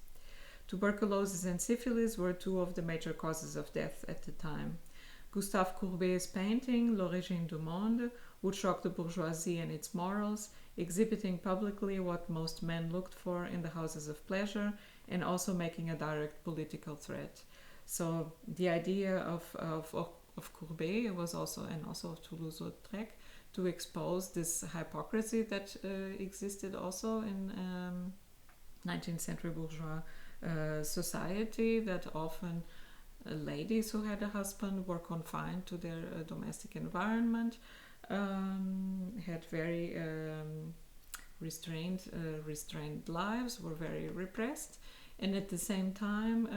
Tuberculosis and syphilis were two of the major causes of death at the time. Gustave Courbet's painting, L'Origine du Monde, would shock the bourgeoisie and its morals, exhibiting publicly what most men looked for in the houses of pleasure, and also making a direct political threat. So the idea of Courbet was also, and also of Toulouse-Lautrec, to expose this hypocrisy that existed also in 19th century bourgeois society, that often ladies who had a husband were confined to their domestic environment, had very restrained lives, were very repressed, and at the same time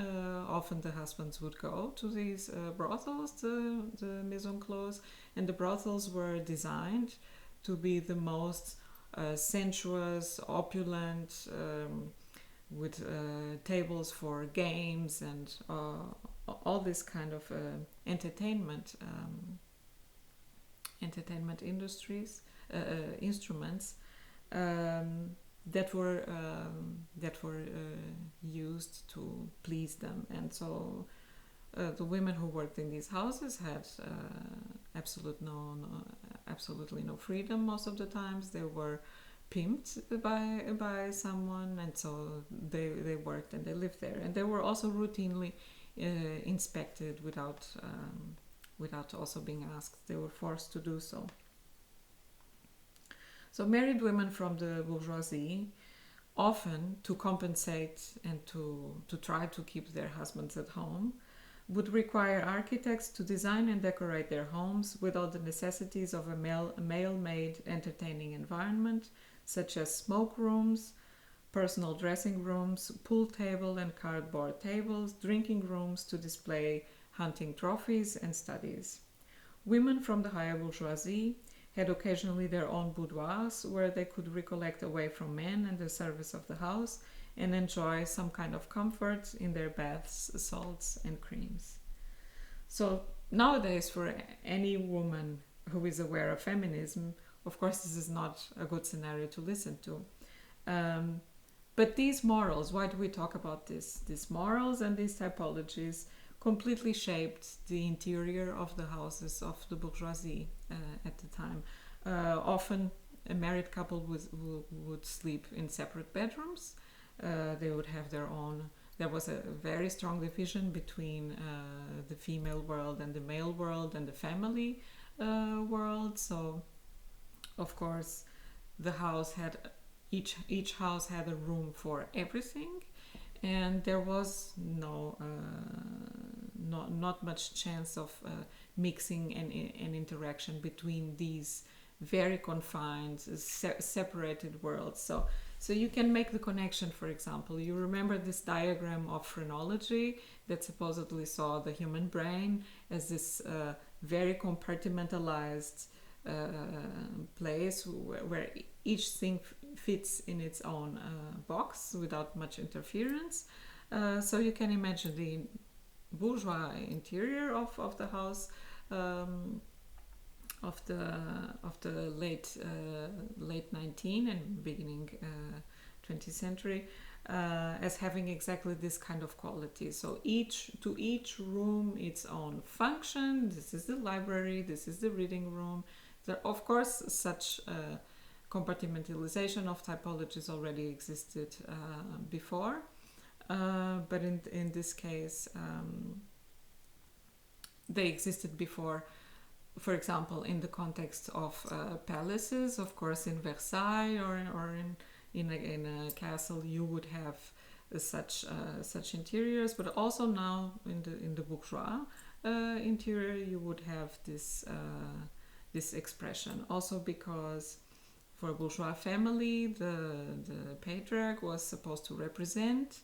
often the husbands would go to these brothels, the maisons closes, and the brothels were designed to be the most sensuous, opulent, with tables for games and all this kind of entertainment industries, instruments that were used to please them. And so the women who worked in these houses had absolutely no freedom most of the times. They were pimped by someone, and so they worked and they lived there, and they were also routinely inspected without also being asked. They were forced to do so. So married women from the bourgeoisie, often to compensate and to try to keep their husbands at home, would require architects to design and decorate their homes with all the necessities of a male-made entertaining environment, such as smoke rooms, personal dressing rooms, pool table and cardboard tables, drinking rooms to display hunting trophies, and studies. Women from the higher bourgeoisie had occasionally their own boudoirs where they could recollect away from men and the service of the house and enjoy some kind of comfort in their baths, salts, and creams. So nowadays, for any woman who is aware of feminism, of course, this is not a good scenario to listen to. But these morals, why do we talk about this? These morals and these typologies completely shaped the interior of the houses of the bourgeoisie at the time. Often a married couple would sleep in separate bedrooms. They would have their own. There was a very strong division between the female world and the male world and the family world. So, of course, the house had each house had a room for everything, and there was not much chance of mixing and interaction between these very confined, separated worlds. So you can make the connection. For example, you remember this diagram of phrenology that supposedly saw the human brain as this very compartmentalized place where each thing fits in its own box without much interference. So you can imagine the bourgeois interior of the house of the late 19th and beginning 20th century as having exactly this kind of quality. So to each room its own function. This is the library, this is the reading room. There, of course, such compartmentalization of typologies already existed before, but in this case they existed before. For example, in the context of palaces, of course, in Versailles or in a castle, you would have such interiors. But also now in the bourgeois interior, you would have this expression. Also because for a bourgeois family, the patriarch was supposed to represent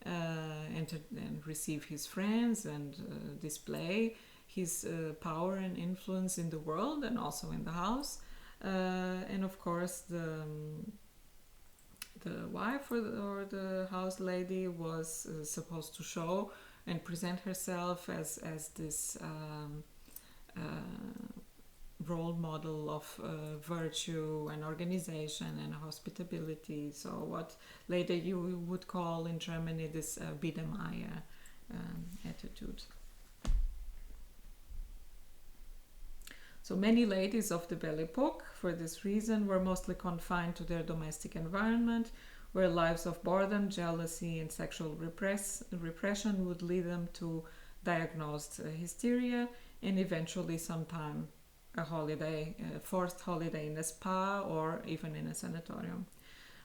and receive his friends and display his power and influence in the world and also in the house. And of course, the wife or the house lady was supposed to show and present herself as this role model of virtue and organization and hospitality. So what later you would call in Germany this Biedermeier attitude. So many ladies of the Belle Epoque, for this reason, were mostly confined to their domestic environment, where lives of boredom, jealousy, and sexual repression would lead them to diagnosed hysteria and eventually sometime a holiday, a forced holiday in a spa or even in a sanatorium.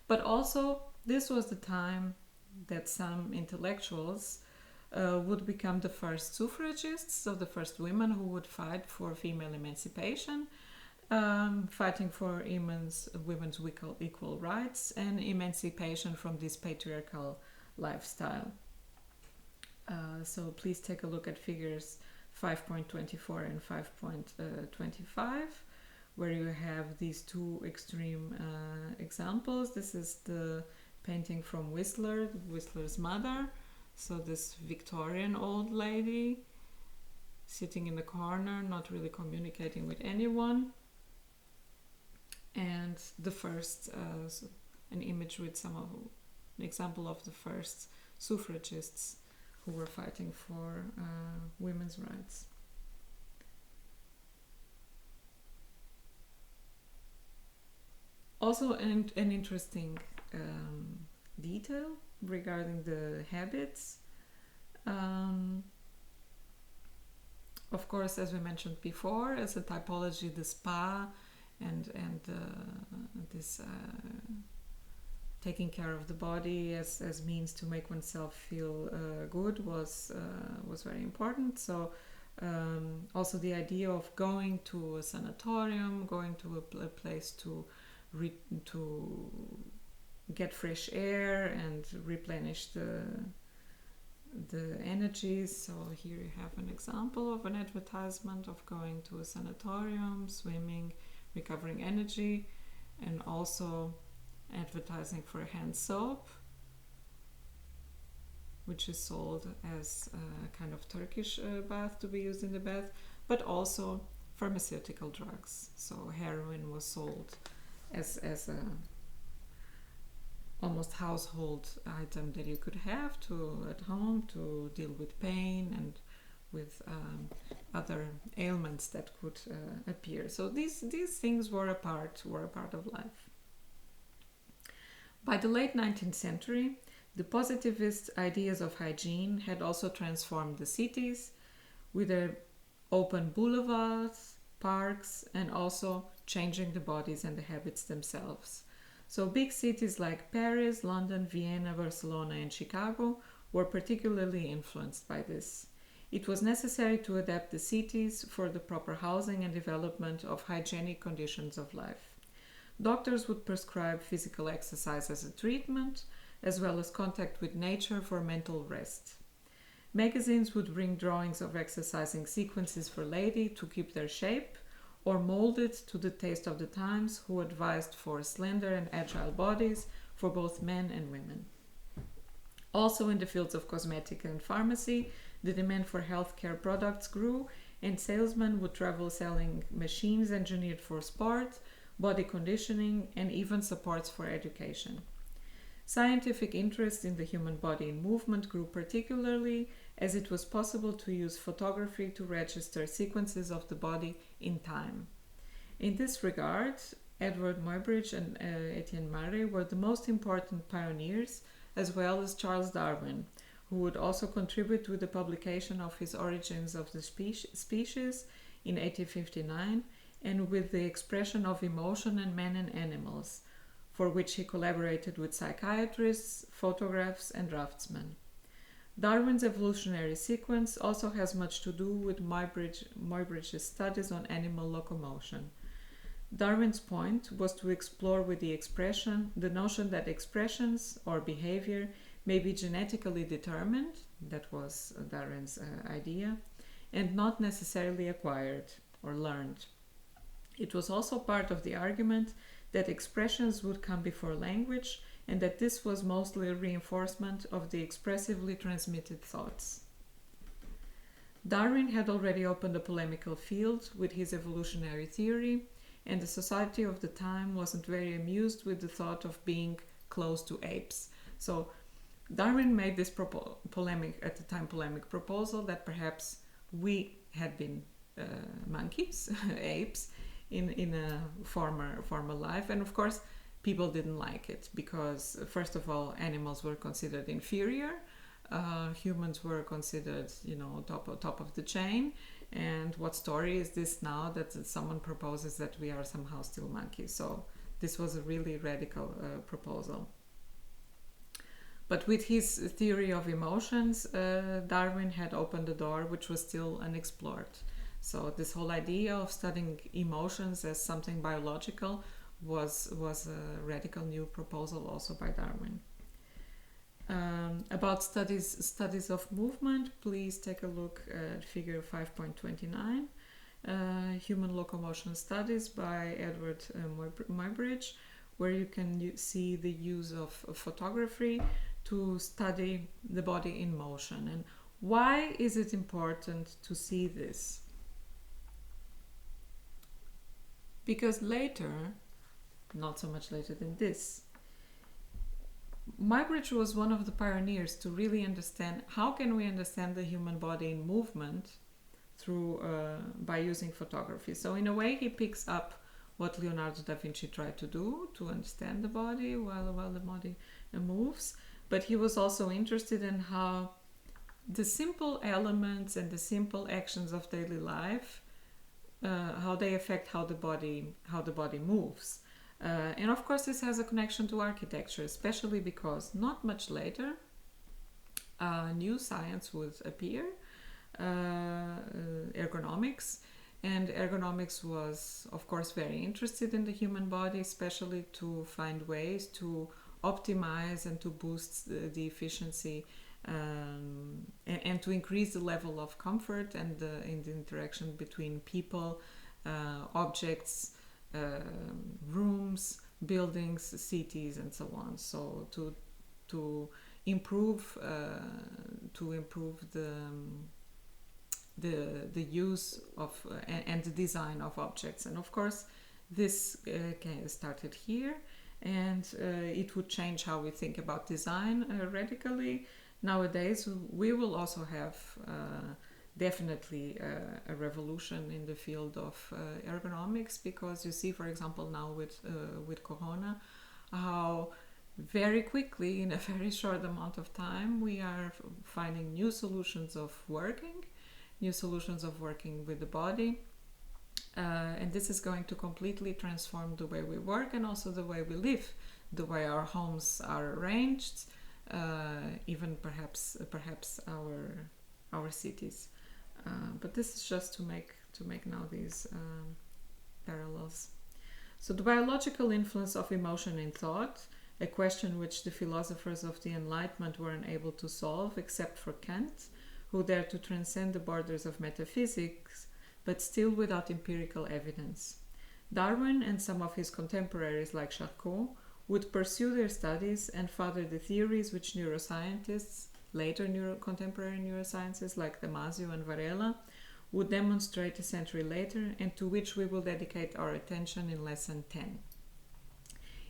But also, this was the time that some intellectuals would become the first suffragists, so the first women who would fight for female emancipation, fighting for women's equal rights and emancipation from this patriarchal lifestyle. So please take a look at figures 5.24 and 5.25, where you have these two extreme examples. This is the painting from Whistler's mother. So this Victorian old lady sitting in the corner, not really communicating with anyone. And the first, an image with an example of the first suffragists who were fighting for women's rights. Also an interesting detail regarding the habits. Of course, as we mentioned before, as a typology, the spa and this taking care of the body as means to make oneself feel good was very important. So also the idea of going to a sanatorium, going to a place to get fresh air and replenish the energies. So here you have an example of an advertisement of going to a sanatorium, swimming, recovering energy, and also advertising for hand soap, which is sold as a kind of Turkish bath to be used in the bath, but also pharmaceutical drugs. So heroin was sold as a almost household item that you could have to at home to deal with pain and with other ailments that could appear. So these things were a part of life. By the late 19th century, the positivist ideas of hygiene had also transformed the cities with their open boulevards, parks, and also changing the bodies and the habits themselves. So big cities like Paris, London, Vienna, Barcelona, and Chicago were particularly influenced by this. It was necessary to adapt the cities for the proper housing and development of hygienic conditions of life. Doctors would prescribe physical exercise as a treatment, as well as contact with nature for mental rest. Magazines would bring drawings of exercising sequences for ladies to keep their shape, or molded to the taste of the times, who advised for slender and agile bodies for both men and women. Also in the fields of cosmetic and pharmacy, the demand for healthcare products grew, and salesmen would travel selling machines engineered for sport, body conditioning, and even supports for education. Scientific interest in the human body in movement grew particularly as it was possible to use photography to register sequences of the body in time. In this regard, Edward Muybridge and Etienne Marey were the most important pioneers, as well as Charles Darwin, who would also contribute with the publication of his Origins of the Species in 1859 and with the expression of emotion in men and animals, for which he collaborated with psychiatrists, photographs, and draftsmen. Darwin's evolutionary sequence also has much to do with Muybridge's studies on animal locomotion. Darwin's point was to explore with the notion that expressions or behavior may be genetically determined, that was Darwin's idea, and not necessarily acquired or learned. It was also part of the argument that expressions would come before language, and that this was mostly a reinforcement of the expressively transmitted thoughts. Darwin had already opened a polemical field with his evolutionary theory, and the society of the time wasn't very amused with the thought of being close to apes. So Darwin made this polemic proposal that perhaps we had been monkeys, apes, in a former life, and of course people didn't like it because, first of all, animals were considered inferior, humans were considered, top of the chain, and what story is this now that someone proposes that we are somehow still monkeys? So this was a really radical proposal. But with his theory of emotions, Darwin had opened a door which was still unexplored. So this whole idea of studying emotions as something biological was a radical new proposal also by Darwin. About studies of movement, please take a look at figure 5.29, Human Locomotion Studies by Edward Muybridge, where you can see the use of photography to study the body in motion. And why is it important to see this? Because later, not so much later than this, Muybridge was one of the pioneers to really understand how can we understand the human body in movement through by using photography. So in a way, he picks up what Leonardo da Vinci tried to do to understand the body while the body moves. But he was also interested in how the simple elements and the simple actions of daily life, how they affect how the body moves. And of course this has a connection to architecture, especially because not much later new science would appear, ergonomics, and ergonomics was of course very interested in the human body, especially to find ways to optimize and to boost the efficiency and to increase the level of comfort and in the interaction between people, objects, rooms, buildings, cities, and so on. So to improve the use of and the design of objects. And of course, this started here, and it would change how we think about design radically. Nowadays, we will also have definitely a revolution in the field of ergonomics, because you see, for example, now with Corona, how very quickly, in a very short amount of time, we are finding new solutions of working with the body. And this is going to completely transform the way we work and also the way we live, the way our homes are arranged, even perhaps our cities. But this is just to make now these parallels. So the biological influence of emotion in thought, a question which the philosophers of the Enlightenment were unable to solve, except for Kant, who dared to transcend the borders of metaphysics, but still without empirical evidence. Darwin and some of his contemporaries like Charcot would pursue their studies and further the theories which neuroscientists, later contemporary neurosciences like Damasio and Varela, would demonstrate a century later, and to which we will dedicate our attention in lesson 10.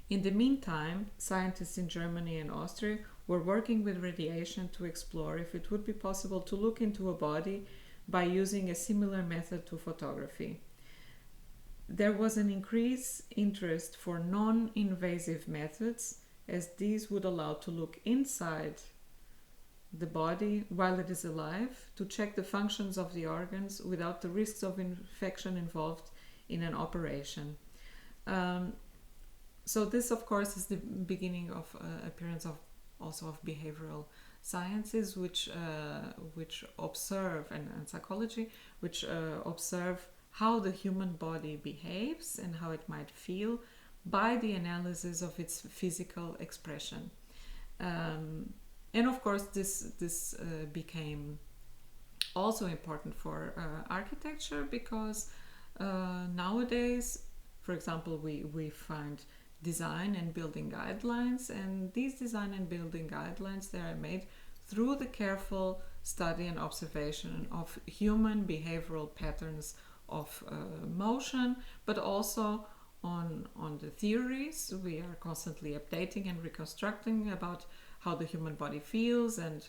In the meantime, scientists in Germany and Austria were working with radiation to explore if it would be possible to look into a body by using a similar method to photography. There was an increased interest for non-invasive methods, as these would allow to look inside the body while it is alive, to check the functions of the organs without the risks of infection involved in an operation. So this, of course, is the beginning of appearance of also of behavioral sciences, which observe, and psychology, which observe how the human body behaves and how it might feel by the analysis of its physical expression. And of course, this became also important for architecture, because nowadays, for example, we find design and building guidelines, and these design and building guidelines, they are made through the careful study and observation of human behavioral patterns of motion, but also on the theories. We are constantly updating and reconstructing about how the human body feels, and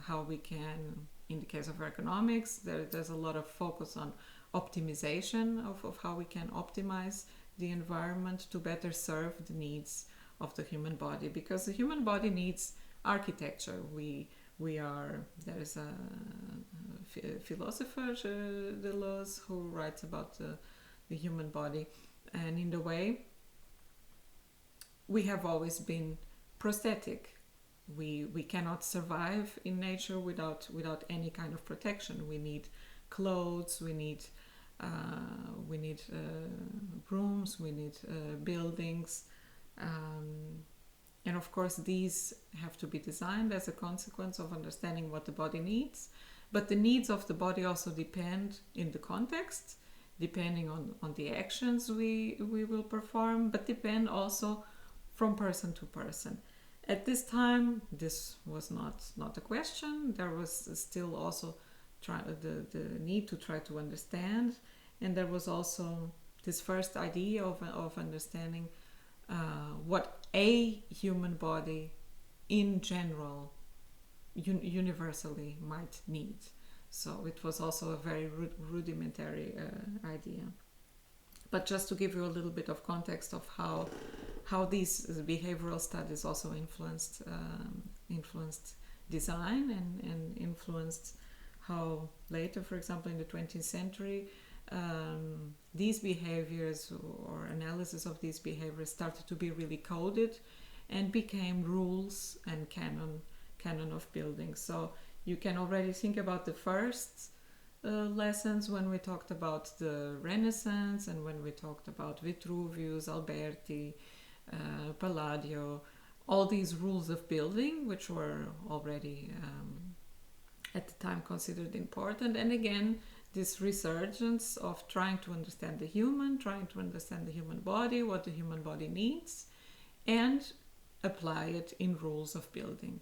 how we can, in the case of ergonomics, there's a lot of focus on optimization of how we can optimize the environment to better serve the needs of the human body, because the human body needs architecture. There is a philosopher, Deleuze, who writes about the human body, and in the way we have always been prosthetic. We cannot survive in nature without any kind of protection. We need clothes, we need rooms, we need buildings, and of course these have to be designed as a consequence of understanding what the body needs. But the needs of the body also depend in the context, depending on the actions we will perform, but depend also from person to person. At this time, this was not a question. There was still also the need to try to understand, and there was also this first idea of understanding what a human body in general universally might need. So it was also a very rudimentary idea. But just to give you a little bit of context of how these behavioral studies also influenced design and influenced how later, for example, in the 20th century, these behaviors or analysis of these behaviors started to be really coded and became rules and canon of building. So you can already think about the first lessons when we talked about the Renaissance and when we talked about Vitruvius, Alberti, Palladio, all these rules of building, which were already at the time considered important. And again, this resurgence of trying to understand the human, trying to understand the human body, what the human body needs, and apply it in rules of building.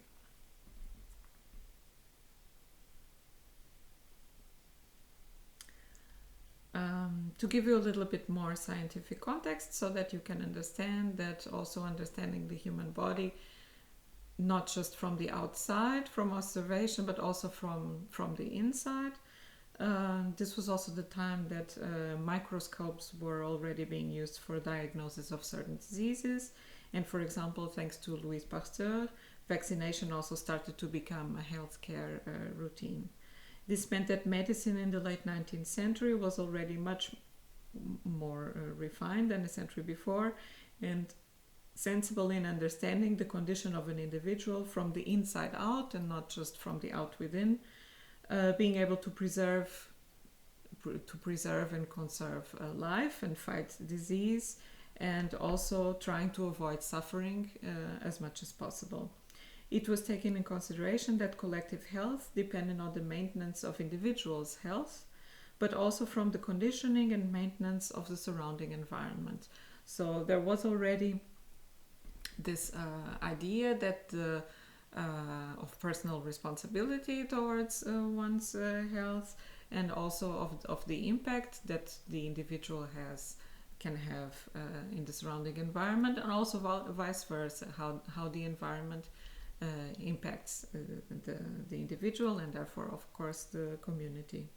To give you a little bit more scientific context so that you can understand that also understanding the human body, not just from the outside, from observation, but also from the inside. This was also the time that microscopes were already being used for diagnosis of certain diseases. And for example, thanks to Louis Pasteur, vaccination also started to become a healthcare routine. This meant that medicine in the late 19th century was already much more refined than a century before, and sensible in understanding the condition of an individual from the inside out and not just from the out within, being able to preserve and conserve life and fight disease, and also trying to avoid suffering as much as possible. It was taken in consideration that collective health depended on the maintenance of individuals' health, but also from the conditioning and maintenance of the surrounding environment. So there was already this idea that of personal responsibility towards one's health, and also of the impact that the individual can have in the surrounding environment, and also vice versa, how the environment impacts the individual and therefore of course the community.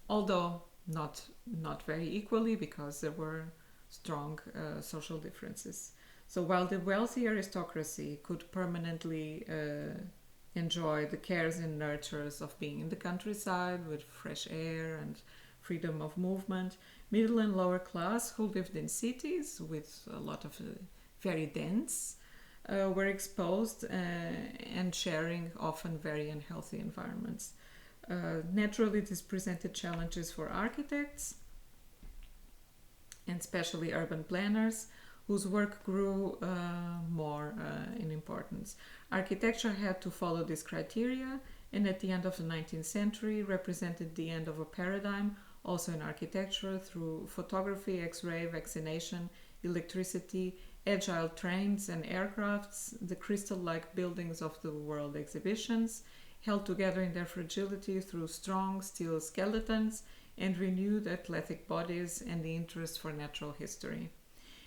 Although not very equally, because there were strong social differences. So while the wealthy aristocracy could permanently enjoy the cares and nurtures of being in the countryside with fresh air and freedom of movement, middle and lower class who lived in cities with a lot of very dense were exposed and sharing often very unhealthy environments. Naturally, this presented challenges for architects and especially urban planners, whose work grew more in importance. Architecture had to follow this criteria, and at the end of the 19th century represented the end of a paradigm, also in architecture, through photography, X-ray, vaccination, electricity, agile trains and aircrafts, the crystal-like buildings of the world exhibitions, held together in their fragility through strong steel skeletons and renewed athletic bodies and the interest for natural history.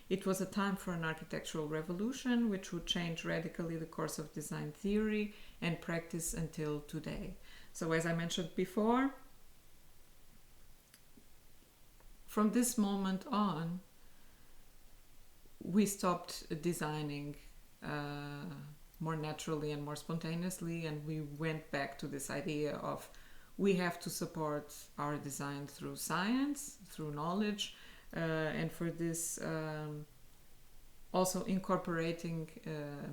It was a time for an architectural revolution which would change radically the course of design theory and practice until today. So as I mentioned before, from this moment on, we stopped designing more naturally and more spontaneously, and we went back to this idea of we have to support our design through science, through knowledge, and for this also incorporating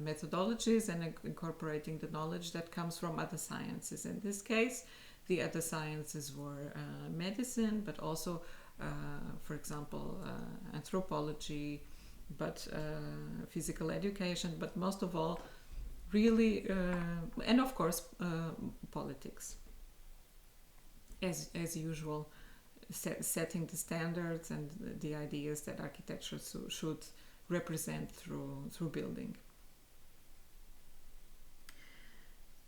methodologies and incorporating the knowledge that comes from other sciences. In this case, the other sciences were medicine, but also, for example, anthropology, but physical education, but most of all, really, and of course, politics. As usual, setting the standards and the ideas that architecture should represent through building.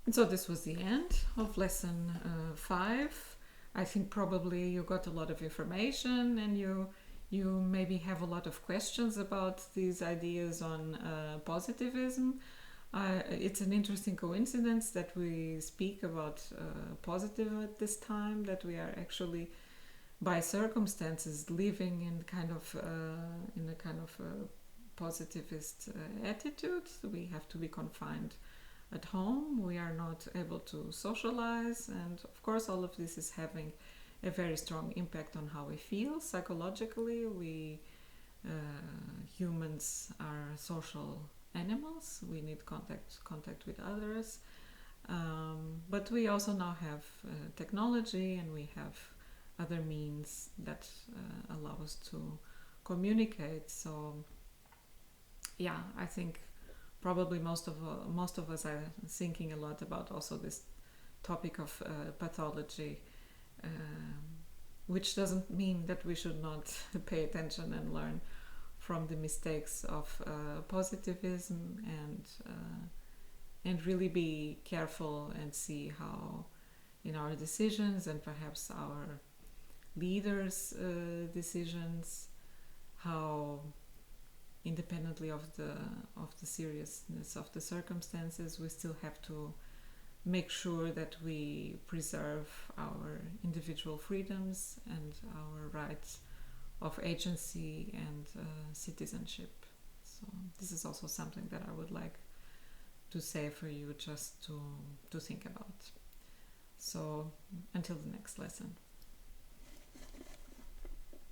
And so this was the end of lesson 5. I think probably you got a lot of information, and you maybe have a lot of questions about these ideas on positivism. It's an interesting coincidence that we speak about positive at this time, that we are actually by circumstances living in a kind of positivist attitude. We have to be confined at home. We are not able to socialize, and of course all of this is having a very strong impact on how we feel psychologically. We humans are social animals. We need contact with others, but we also now have technology, and we have other means that allow us to communicate. So yeah, I think probably most of us are thinking a lot about also this topic of pathology which doesn't mean that we should not pay attention and learn from the mistakes of positivism, and really be careful and see how in our decisions and perhaps our leaders' decisions, how independently of the seriousness of the circumstances, we still have to make sure that we preserve our individual freedoms and our rights of agency and citizenship. So this is also something that I would like to say for you, just to think about. So until the next lesson.